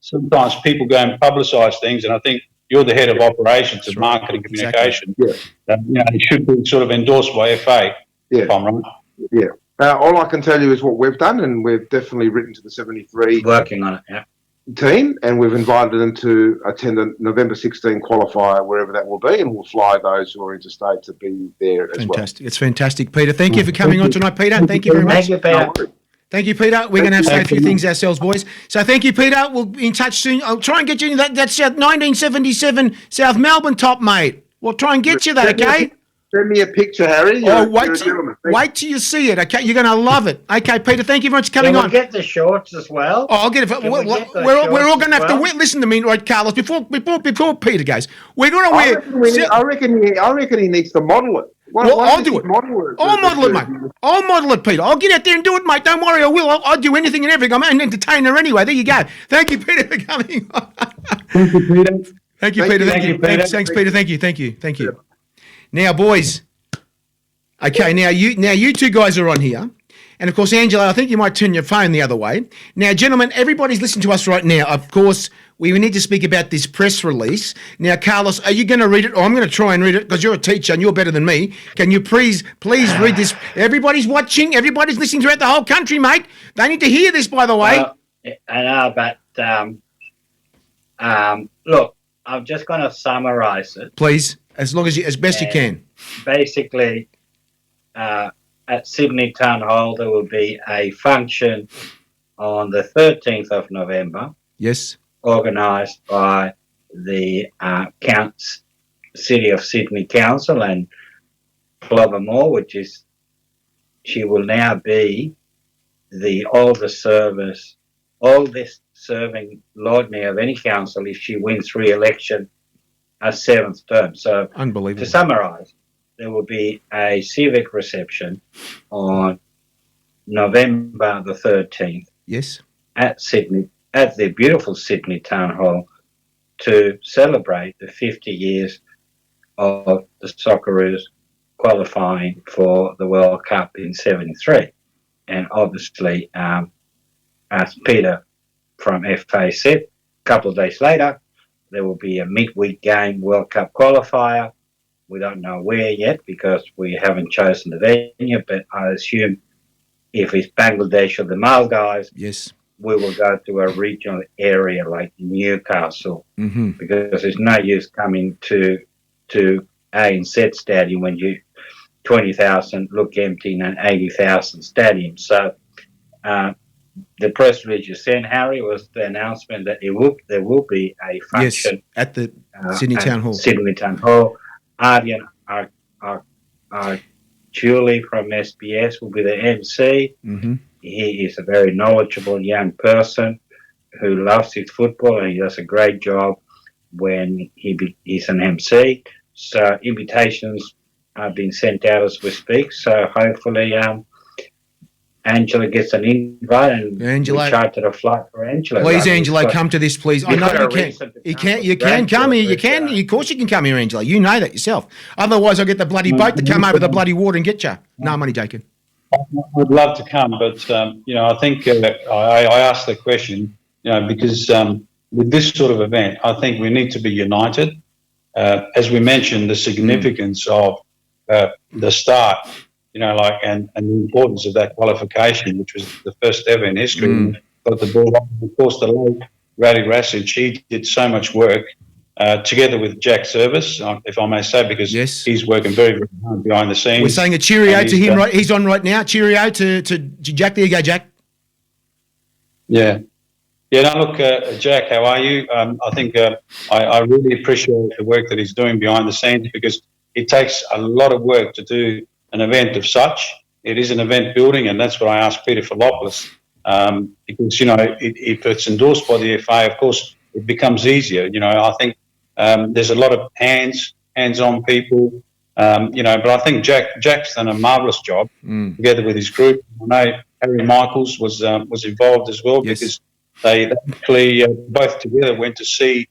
sometimes people go and publicise things, and I think you're the head of operations and marketing communication. Exactly. It should be sort of endorsed by FA. If I'm right. Yeah. All I can tell you is what we've done, and we've definitely written to the 73 working on it. Team, and we've invited them to attend the November 16 qualifier, wherever that will be, and we'll fly those who are interstate to be there as well. Fantastic. It's fantastic, Peter. Thank you for coming on tonight, Peter. Thank you very much. Thank you, Peter. Thank you, Peter. We're going to have to say a few things ourselves, boys. So thank you, Peter. We'll be in touch soon. I'll try and get you in that 1977 South Melbourne top, mate. We'll try and get you that, okay? Send me a picture, Harry. Wait till you see it, okay? You're going to love it. Okay, Peter, thank you very much for coming on. Get the shorts as well. Oh, I'll get it. We're all going to have to listen to me, right, Carlos, before Peter goes. We're going to wear... I reckon he needs to model it. I'll do it. I'll model it, Peter. I'll get out there and do it, mate. Don't worry, I will. I'll do anything and everything. I'm an entertainer anyway. There you go. Thank you, Peter, for coming on. Thank you, Peter. Thank you, Peter. Thanks, Peter. Thank you. Now, boys. Okay, now you two guys are on here. And, of course, Angela, I think you might turn your phone the other way. Now, gentlemen, everybody's listening to us right now. Of course, we need to speak about this press release. Now, Carlos, are you going to read it? Or I'm going to try and read it because you're a teacher and you're better than me. Can you please read this? Everybody's watching. Everybody's listening throughout the whole country, mate. They need to hear this, by the way. I know, but look, I'm just going to summarise it. Please, as best you can. Basically, at Sydney Town Hall, there will be a function on the 13th of November. Yes. Organised by the City of Sydney Council and Filopoulos, she will now be the oldest serving Lord Mayor of any council if she wins re-election a 7th term. So, unbelievable. To summarise, there will be a civic reception on November the 13th. Yes. At the beautiful Sydney Town Hall to celebrate the 50 years of the Socceroos qualifying for the World Cup in '73. And obviously, as Peter from FA said, a couple of days later, there will be a midweek game World Cup qualifier. We don't know where yet because we haven't chosen the venue, but I assume if it's Bangladesh or the Maldives, Yes. we will go to a regional area like Newcastle, because there's no use coming to ANZ Stadium when 20,000 look empty in an 80,000 stadium. So the press release you sent, Harry, was the announcement that there will be a function at the Sydney Town Hall. Sydney Town Hall. Ardian Julie from SBS will be the MC. He is a very knowledgeable young person who loves his football, and he does a great job when he's an MC. So invitations are being sent out as we speak. So hopefully Angela gets an invite, and we charter a flight for Angela. Please, Angela, come to this, please. I know you can. You can come here. You can. Of course you can come here, Angela. You know that yourself. Otherwise, I'll get the bloody boat to come over the bloody water and get you. No, I'm only joking. I'd love to come, but I think I asked the question, because with this sort of event, I think we need to be united. As we mentioned, the significance of the start, and the importance of that qualification, which was the first ever in history. Got the ball up. Of course, the late Rally Rassage, he did so much work together with Jack Service, if I may say, because he's working very, very hard behind the scenes. We're saying a cheerio to him, right? He's on right now. Cheerio to Jack. There you go, Jack. Yeah. Yeah, no, look, Jack, how are you? I think I really appreciate the work that he's doing behind the scenes, because it takes a lot of work to do an event of such. It is an event building, and that's what I asked Peter Filopoulos, because, if it's endorsed by the FA, of course, it becomes easier. I think there's a lot of hands-on people, but I think Jack's done a marvellous job together with his group. I know Harry Michaels was involved as well, because they actually both together went to see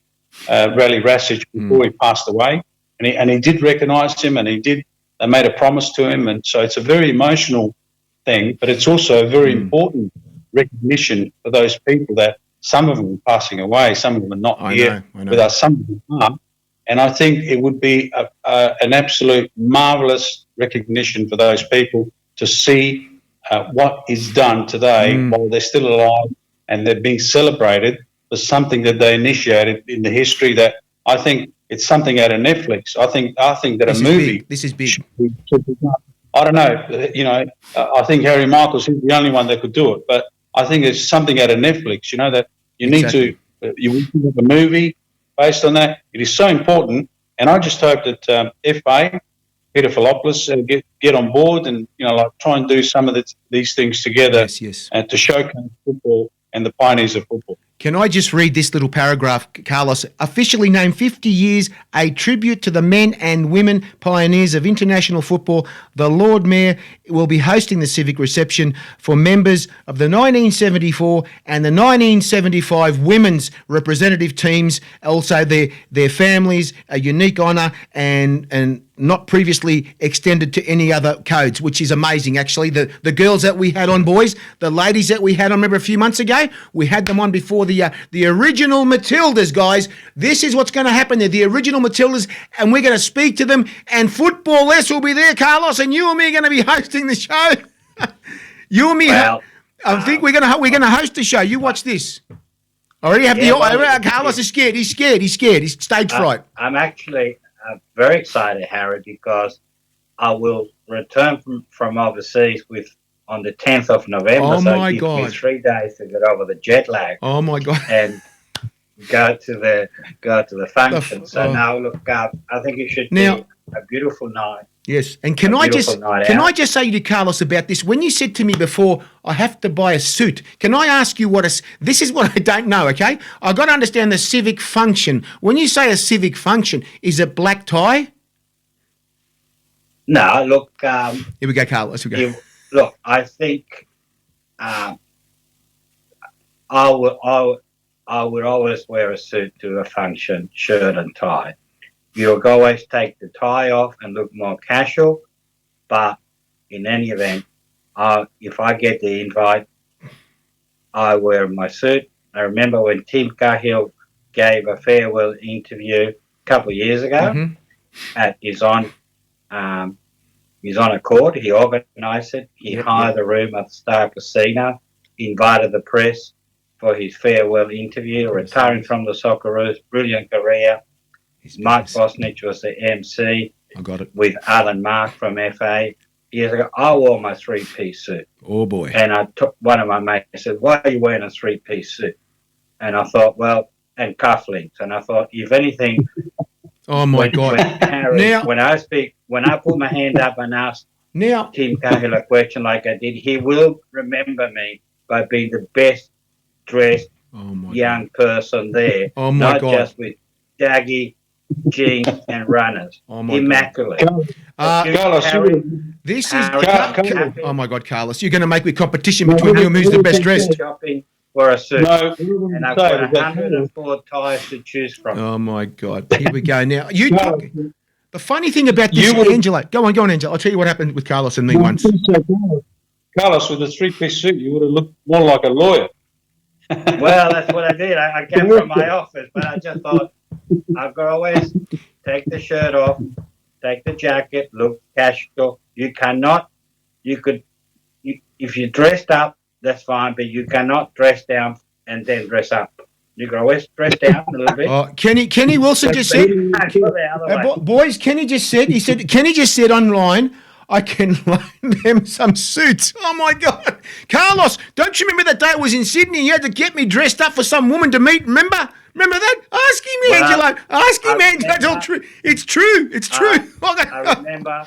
Rally Rassage before he passed away, and he did recognise him, and they made a promise to him, and so it's a very emotional thing, but it's also a very important recognition for those people that some of them are passing away, some of them are not here with us, some of them are, and I think it would be an absolute marvellous recognition for those people to see what is done today while they're still alive, and they're being celebrated for something that they initiated in the history that I think it's something out of Netflix. I think that this a movie. This is big. I don't know. I think Harry Michaels is the only one that could do it. But I think it's something out of Netflix. That you need to. You have a movie based on that. It is so important, and I just hope that FA, Peter Filopoulos, get on board and try and do some of these things together. And to showcase football and the pioneers of football. Can I just read this little paragraph, Carlos? Officially named 50 years, a tribute to the men and women pioneers of international football, the Lord Mayor will be hosting the civic reception for members of the 1974 and the 1975 women's representative teams, also their families, a unique honour and not previously extended to any other codes, which is amazing, actually. The girls that we had on, boys, the ladies that we had on, remember a few months ago, we had them on before the original Matildas, guys. This is what's going to happen there, the original Matildas, and we're going to speak to them, and Football S will be there, Carlos, and you and me are going to be hosting the show. You and me, I think we're going to host the show. You watch this. I already have Carlos is scared. He's scared. He's stage fright. I'm actually very excited, Harry, because I will return from overseas on the 10th of November. Oh, so my it gives God. me 3 days to get over the jet lag. Oh, my God. And go to the function. Now, look, I think it should be a beautiful night. Yes, and can I just say to Carlos about this? When you said to me before, I have to buy a suit, can I ask you this is what I don't know, okay? I've got to understand the civic function. When you say a civic function, is it black tie? No, look. Here we go, Carlos. Look, I think I would always wear a suit to a function, shirt and tie. You'll always take the tie off and look more casual. But in any event, if I get the invite, I wear my suit. I remember when Tim Cahill gave a farewell interview a couple of years ago at his own accord. He organised it. He hired the room at the Star Casino, invited the press for his farewell interview, retiring from the Socceroos, brilliant career. Mike Bosnich was the MC. I got it. With Alan Mark from FA. Years ago, I wore my three-piece suit. Oh, boy. And I took one of my mates said, "Why are you wearing a three-piece suit?" And I thought, well, and cufflinks. And I thought, if anything, Oh, my God. When I put my hand up and asked Tim Cahill a question like I did, he will remember me by being the best dressed young person there. Oh, my God. Not just with daggy jeans and runners. Oh, my Immaculate. Carlos, This is Harry, oh my God, Carlos! You're going to make me competition between you and who's the best dressed. Shopping for a suit, No, and I've got 104 ties to choose from. Oh my God! Here we go. Now the funny thing about this, Angela. Go on, Angela. I'll tell you what happened with Carlos and me once. Carlos, with a three-piece suit, you would have looked more like a lawyer. Well, that's what I did. I came from my office, but I just thought I've got to always take the shirt off, take the jacket, look casual. If you dressed up, that's fine, but you cannot dress down and then dress up. You can always dress down a little bit. Oh, Kenny Wilson just said, boys, Kenny just said online, I can loan them some suits. Oh my God. Carlos, don't you remember that day I was in Sydney? You had to get me dressed up for some woman to meet, remember? Remember that? Ask him, Angelo. Ask him, Angelo. It's all true. It's true. It's true. I remember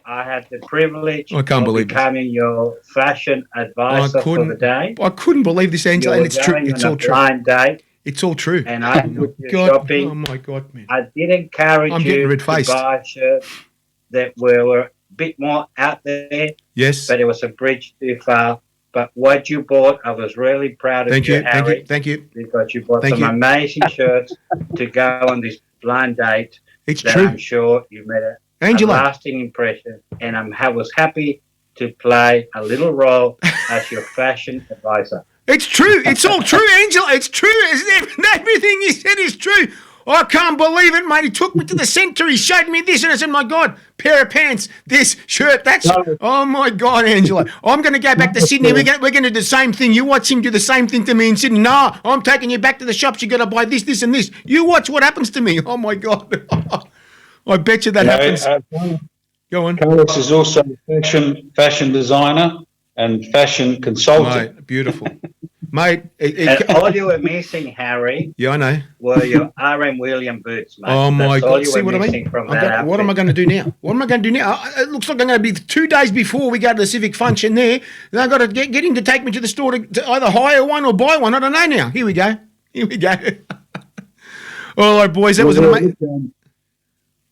I had the privilege I can't of believe becoming your fashion advisor for the day. I couldn't believe this, Angelo, and it's true. It's all true. Blind date, it's all true. and I took you shopping. Oh my God, man! I did encourage you to buy shirts that were a bit more out there. Yes, but it was a bridge too far. But what you bought, I was really proud of you, Harry. Thank you. Because you bought some amazing shirts to go on this blind date. It's true. I'm sure you made a lasting impression, and I was happy to play a little role as your fashion advisor. It's true. It's all true, Angela. It's true. Everything he said is true. I can't believe it, mate. He took me to the centre. He showed me this, and I said, my God, pair of pants, this shirt, that's... Oh, my God, Angela. I'm going to go back to Sydney. We're going to do the same thing. You watch him do the same thing to me in Sydney. No, I'm taking you back to the shops. You got to buy this, this, and this. You watch what happens to me. Oh, my God. I bet you that happens. Go on. Carlos is also a fashion designer and fashion consultant. Mate, beautiful. Mate. And all you were missing, Harry, yeah, I know, were your R.M. William boots, mate. Oh, my That's God. See what I mean? What am I going to do now? What am I going to do now? It looks like I'm going to be 2 days before we go to the civic function there. Then I've got to get him to take me to the store to either hire one or buy one. I don't know now. Here we go. All right, boys. That was an amazing...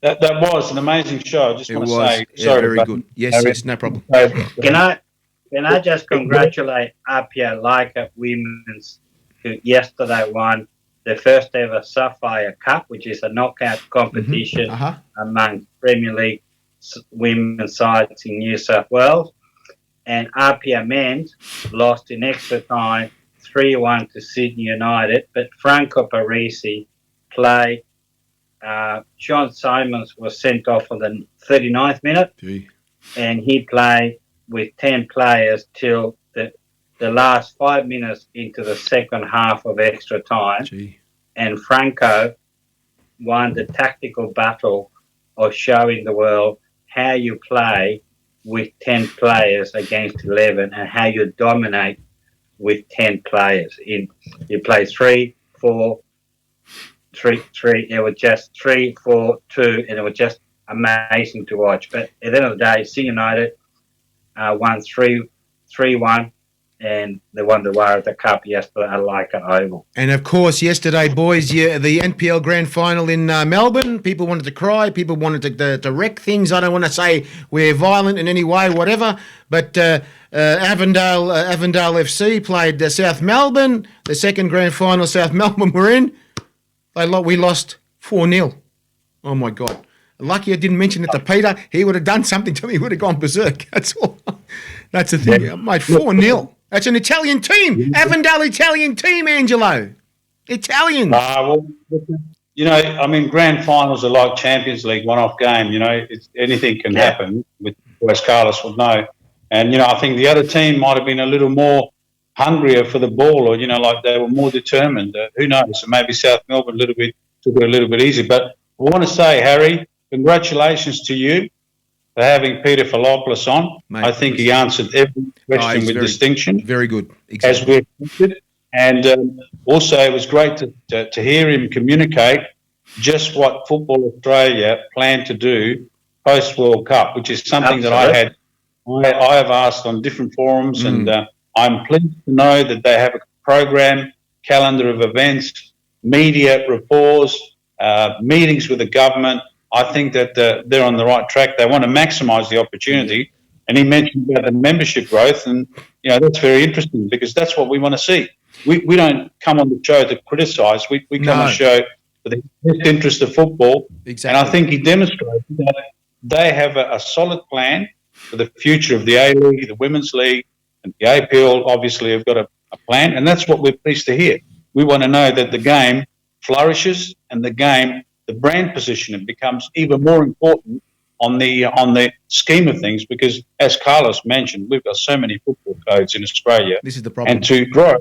That was an amazing show. I just want to say, sorry, very good. Yes, no problem. Can I just congratulate Apia Leica Women's, who yesterday won the first ever Sapphire Cup, which is a knockout competition among Premier League women's sides in New South Wales. And Apia Men's lost in extra time 3-1 to Sydney United, but Franco Parisi played. Sean Simons was sent off on the 39th minute, and he played with 10 players till the last 5 minutes into the second half of extra time. And Franco won the tactical battle of showing the world how you play with 10 players against 11 and how you dominate with 10 players. You play 3, 4, 3. It was just 3, 4, 2, and it was just amazing to watch. But at the end of the day, Sydney United won 3-1, and they won the Waratah Cup yesterday at Leica Oval. And of course, yesterday, boys, the NPL Grand Final in Melbourne. People wanted to cry. People wanted to wreck things. I don't want to say we're violent in any way, whatever. But Avondale FC played South Melbourne. The second Grand Final South Melbourne were in. We lost 4-0. Oh, my God. Lucky I didn't mention it to Peter. He would have done something to me. He would have gone berserk. That's all. That's the thing. Mate, 4-0. That's an Italian team. Avondale Italian team, Angelo. Italians. Well, you know, I mean, grand finals are like Champions League one-off game. You know, anything can happen, with as Carlos would know. And, you know, I think the other team might have been a little more hungrier for the ball, or, you know, like they were more determined. Who knows? Maybe South Melbourne took it a little bit easy. But I want to say, Harry, congratulations to you for having Peter Filopoulos on. Mate, I think he answered every question with distinction. Very good. Exactly. As we expected. And also, it was great to hear him communicate just what Football Australia planned to do post World Cup, which is something that I have asked on different forums, and I'm pleased to know that they have a program, calendar of events, media reports, meetings with the government. I think that they're on the right track. They want to maximise the opportunity. And he mentioned about the membership growth, and you know that's very interesting because that's what we want to see. We don't come on the show to criticise. We come on the show for the best interest of football. Exactly. And I think he demonstrated that they have a solid plan for the future of the A-League, the Women's League, and the APL obviously have got a plan, and that's what we're pleased to hear. We want to know that the game flourishes and the brand positioning becomes even more important on the scheme of things, because as Carlos mentioned, we've got so many football codes in Australia. This is the problem. And to grow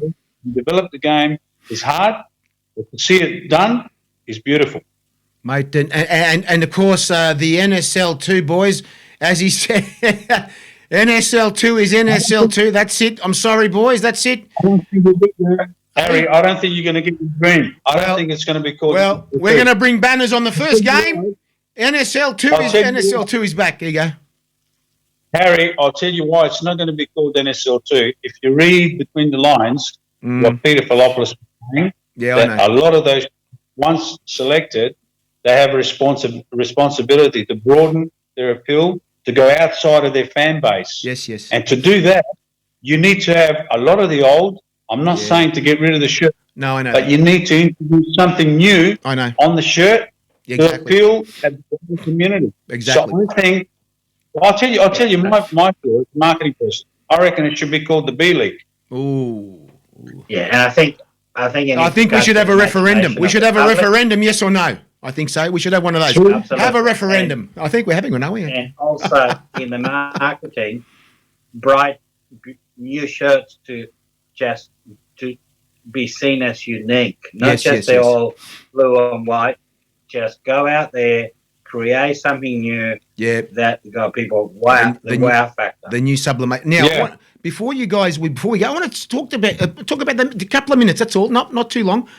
and develop the game is hard, but to see it done is beautiful. Mate, and of course, the NSL2 boys, as he said, NSL2 is NSL2. That's it. I'm sorry, boys. That's it. Harry, I don't think you're going to get the dream. I don't think it's going to be called. Well, we're going to bring banners on the first game. NSL2 is back. There you go. Harry, I'll tell you why it's not going to be called NSL2. If you read between the lines what Peter Filopoulos is saying, that a lot of those once selected, they have a responsibility to broaden their appeal, to go outside of their fan base. Yes. And to do that, you need to have a lot of the old. I'm not saying to get rid of the shirt. No, I know. But you need to introduce something new on the shirt to appeal at the community. Exactly. So I think, I'll tell you my view as a marketing person. I reckon it should be called the B League. Ooh. Yeah, and I think we should have a referendum. We should have a referendum, yes or no. I think so. We should have one of those. Absolutely. Have a referendum. I think we're having one, aren't we? And also in the marketing, bright new shirts to be seen as unique, not they're all blue and white. Just go out there, create something new. Yeah, that got people wow, the wow factor. The new sublimate. Now, before we go, I want to talk about the couple of minutes. That's all. Not too long.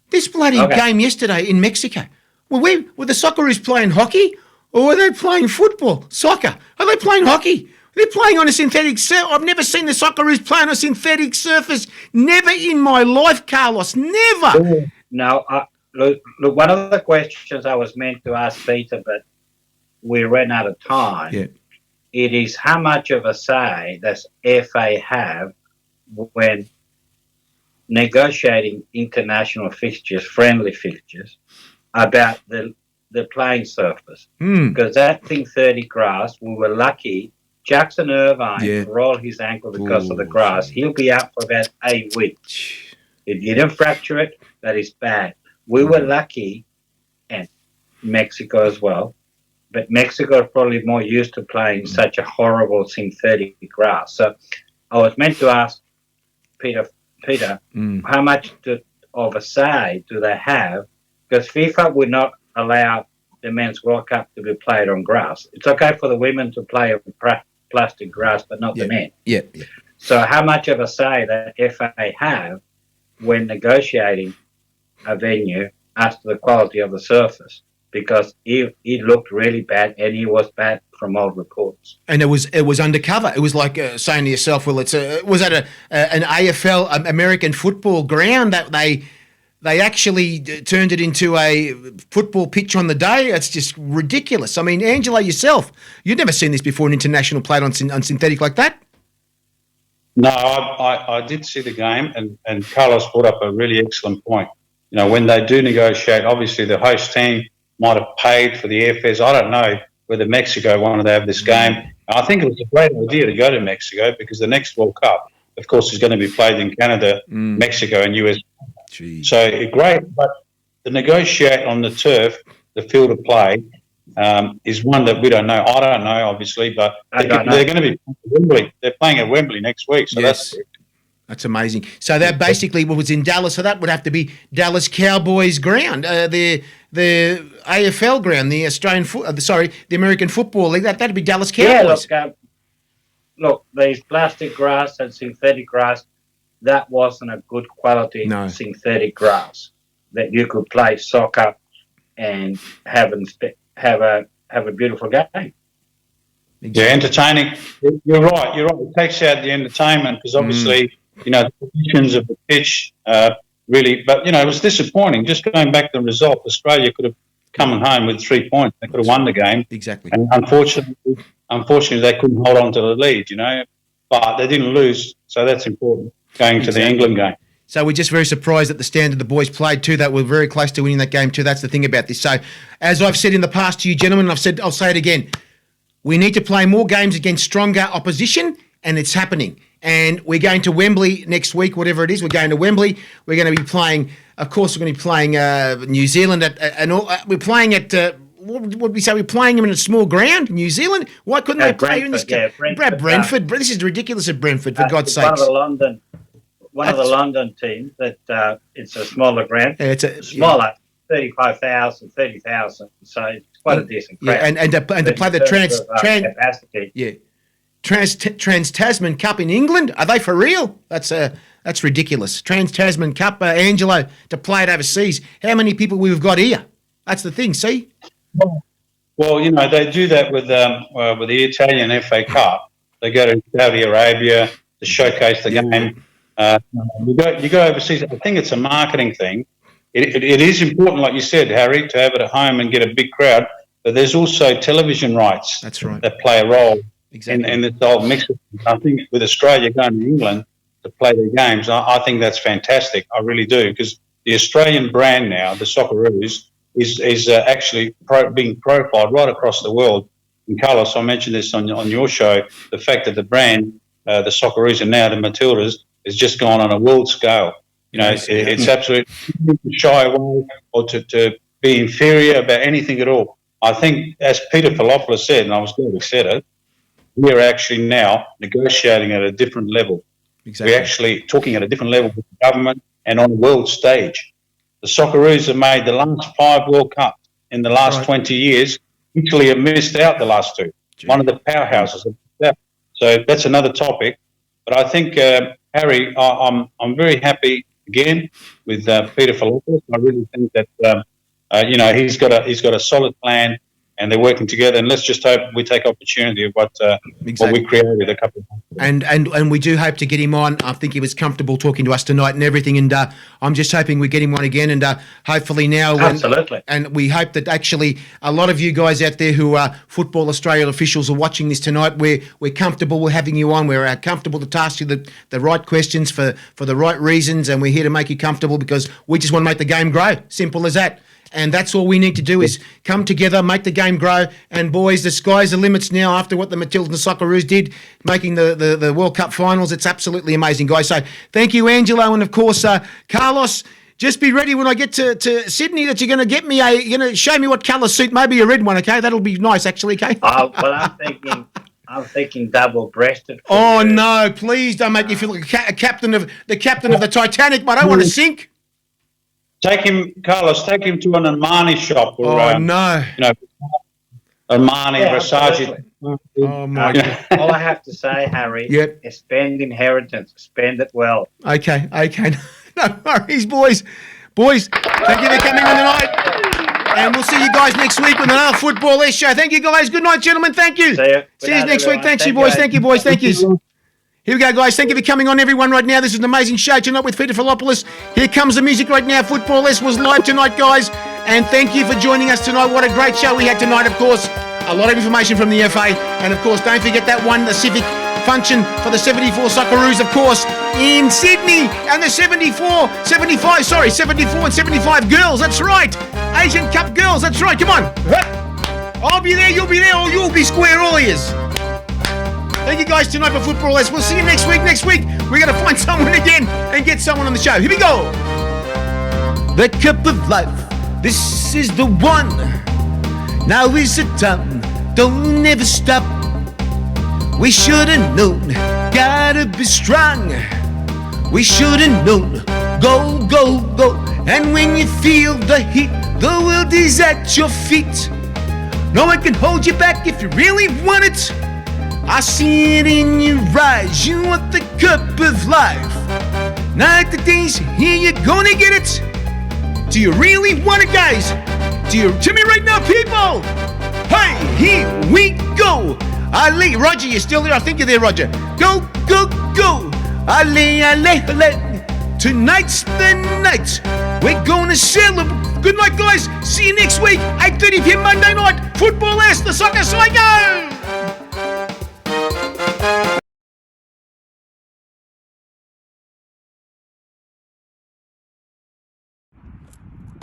This bloody game yesterday in Mexico. Were the Socceroos playing hockey, or were they playing football? Soccer? Are they playing hockey? They're playing on a synthetic surface. I've never seen the Socceroos play on a synthetic surface. Never in my life, Carlos. Never. No, look, one of the questions I was meant to ask Peter, but we ran out of time. Yeah. It is how much of a say does FA have when negotiating international fixtures, friendly fixtures, about the playing surface? Because that thing 30 grass, we were lucky. Jackson Irvine rolled his ankle because of the grass. He'll be out for about 8 weeks. If you didn't fracture it, that is bad. We were lucky, and Mexico as well, but Mexico is probably more used to playing such a horrible synthetic grass. So I was meant to ask Peter, how much of a say do they have? Because FIFA would not allow the Men's World Cup to be played on grass. It's okay for the women to play on plastic grass, but not the men. Yeah. So how much of a say that FA have when negotiating a venue as to the quality of the surface? Because it looked really bad, and it was bad from all reports. And it was undercover. It was like saying to yourself, "Well, was that an AFL American football ground that they actually turned it into a football pitch on the day?" It's just ridiculous. I mean, Angela, yourself, you'd never seen this before, an international played on synthetic like that? No, I did see the game, and Carlos brought up a really excellent point. You know, when they do negotiate, obviously the host team might have paid for the airfares. I don't know whether Mexico wanted to have this game. I think it was a great idea to go to Mexico because the next World Cup, of course, is going to be played in Canada, Mexico and US. Jeez. So great, but to negotiate on the turf, the field of play, is one that we don't know. I don't know, obviously, but they're going to be Wembley. They're playing at Wembley next week, so that's amazing. So that basically was in Dallas. So that would have to be Dallas Cowboys ground, the AFL ground, the the American Football League. That'd be Dallas Cowboys. Yeah, look, these plastic grass and synthetic grass, that wasn't a good quality synthetic grass that you could play soccer and have a beautiful game. Yeah, entertaining. You're right. It takes out the entertainment because obviously, the conditions of the pitch really. But it was disappointing. Just going back to the result, Australia could have come home with 3 points. They could have won the game. Exactly. And unfortunately, they couldn't hold on to the lead. But they didn't lose, so that's important going to the England game. So we're just very surprised at the standard the boys played too. That we're very close to winning that game too. That's the thing about this. So, as I've said in the past to you gentlemen, I'll say it again. We need to play more games against stronger opposition, and it's happening. And we're going to Wembley next week, whatever it is. We're going to Wembley. We're going to be playing. Of course, we're going to be playing New Zealand we're playing at. What would we say? We're playing them in a small ground, New Zealand. Why couldn't they play in this game? Brentford. This is ridiculous at Brentford, for God's sake. One of the London teams that it's a smaller ground. Yeah, it's smaller, 35,000, 30,000. So it's quite a decent crowd. Yeah, and to play the capacity. Yeah, Trans-Tasman Cup in England. Are they for real? That's ridiculous. Trans-Tasman Cup, Angelo, to play it overseas. How many people we've got here? That's the thing. See. Well, they do that with the Italian FA Cup. They go to Saudi Arabia to showcase the game. You go overseas. I think it's a marketing thing. It is important, like you said, Harry, to have it at home and get a big crowd. But there's also television rights. That's right. That play a role in this whole mix. I think with Australia going to England to play their games, I think that's fantastic. I really do, because the Australian brand now, the Socceroos, is actually being profiled right across the world. And Carlos, I mentioned this on your show, the fact that the brand, the Socceroos and now the Matildas, has just gone on a world scale. It's absolutely shy away or to be inferior about anything at all. I think, as Peter Filopoulos said, and I was glad he said it, we're actually now negotiating at a different level. Exactly. We're actually talking at a different level with the government and on the world stage. The Socceroos have made the last 5 World Cups in the last 20 years. Italy have missed out the last 2. One of the powerhouses. So that's another topic. But I think, Harry, I'm very happy again with Peter Filopoulos. I really think that he's got a solid plan, and they're working together. And let's just hope we take opportunity of what we created a couple of months ago. And we do hope to get him on. I think he was comfortable talking to us tonight and everything. And I'm just hoping we get him on again. And hopefully now, absolutely. And we hope that actually a lot of you guys out there who are Football Australia officials are watching this tonight. We're comfortable with having you on. We're comfortable to ask you the right questions for the right reasons, and we're here to make you comfortable because we just want to make the game grow. Simple as that. And that's all we need to do is come together, make the game grow. And, boys, the sky's the limits now after what the Matildas and the Socceroos did, making the World Cup finals. It's absolutely amazing, guys. So thank you, Angelo. And, of course, Carlos, just be ready when I get to Sydney that you're going to get me you're going to show me what colour suit, maybe a red one, okay? That'll be nice, actually, okay? Well, I'm thinking double-breasted. Oh, no, please don't make me feel like a captain of the Titanic, but I don't want to sink. Take him to an Armani shop. Or, no. Armani, Versace. Oh, my God. All I have to say, Harry, is spend inheritance. Spend it well. Okay. No worries, boys. Boys, thank you for coming on tonight. And we'll see you guys next week with another Football S show. Thank you, guys. Good night, gentlemen. Thank you. See you. See you next week. Thanks, you boys. Thank you, boys. Thank you. Here we go, guys. Thank you for coming on, everyone, right now. This is an amazing show tonight with Peter Filopoulos. Here comes the music right now. Football S was live tonight, guys. And thank you for joining us tonight. What a great show we had tonight, of course. A lot of information from the FA. And, of course, don't forget that one, the civic function for the 74 Socceroos, of course, in Sydney. And the 74 and 75 girls. That's right. Asian Cup girls, that's right, come on. I'll be there, you'll be there, or you'll be square, all ears. Thank you guys tonight for Football Less. We'll see you next week. Next week, we're going to find someone again and get someone on the show. Here we go. The cup of life, this is the one. Now is the time, don't ever stop. We should have known, gotta be strong. We should have known, go, go, go. And when you feel the heat, the world is at your feet. No one can hold you back if you really want it. I see it in your eyes, you want the cup of life. Night the days here, you're gonna get it. Do you really want it, guys? To me right now, people. Hey, here we go. Ali, Roger, you're still there? I think you're there, Roger. Go, go, go. Ali, Ali, Ali. Tonight's the night. We're gonna celebrate. Good night, guys. See you next week, 8:30 p.m. Monday night. Football S, the Soccer Psycho.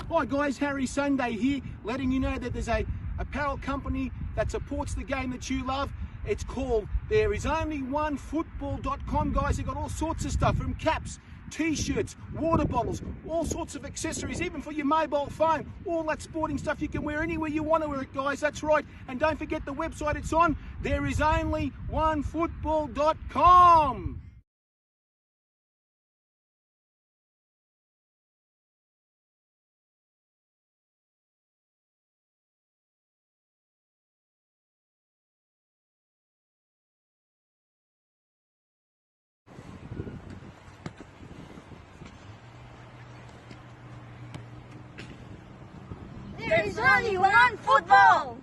Hi guys, Harry Sunday here, letting you know that there's a apparel company that supports the game that you love. It's called thereisonlyonefootball.com, guys. They've got all sorts of stuff, from caps, t-shirts, water bottles, all sorts of accessories, even for your mobile phone. All that sporting stuff you can wear anywhere you want to wear it, guys. That's right. And don't forget the website it's on, thereisonlyonefootball.com. There is only one football.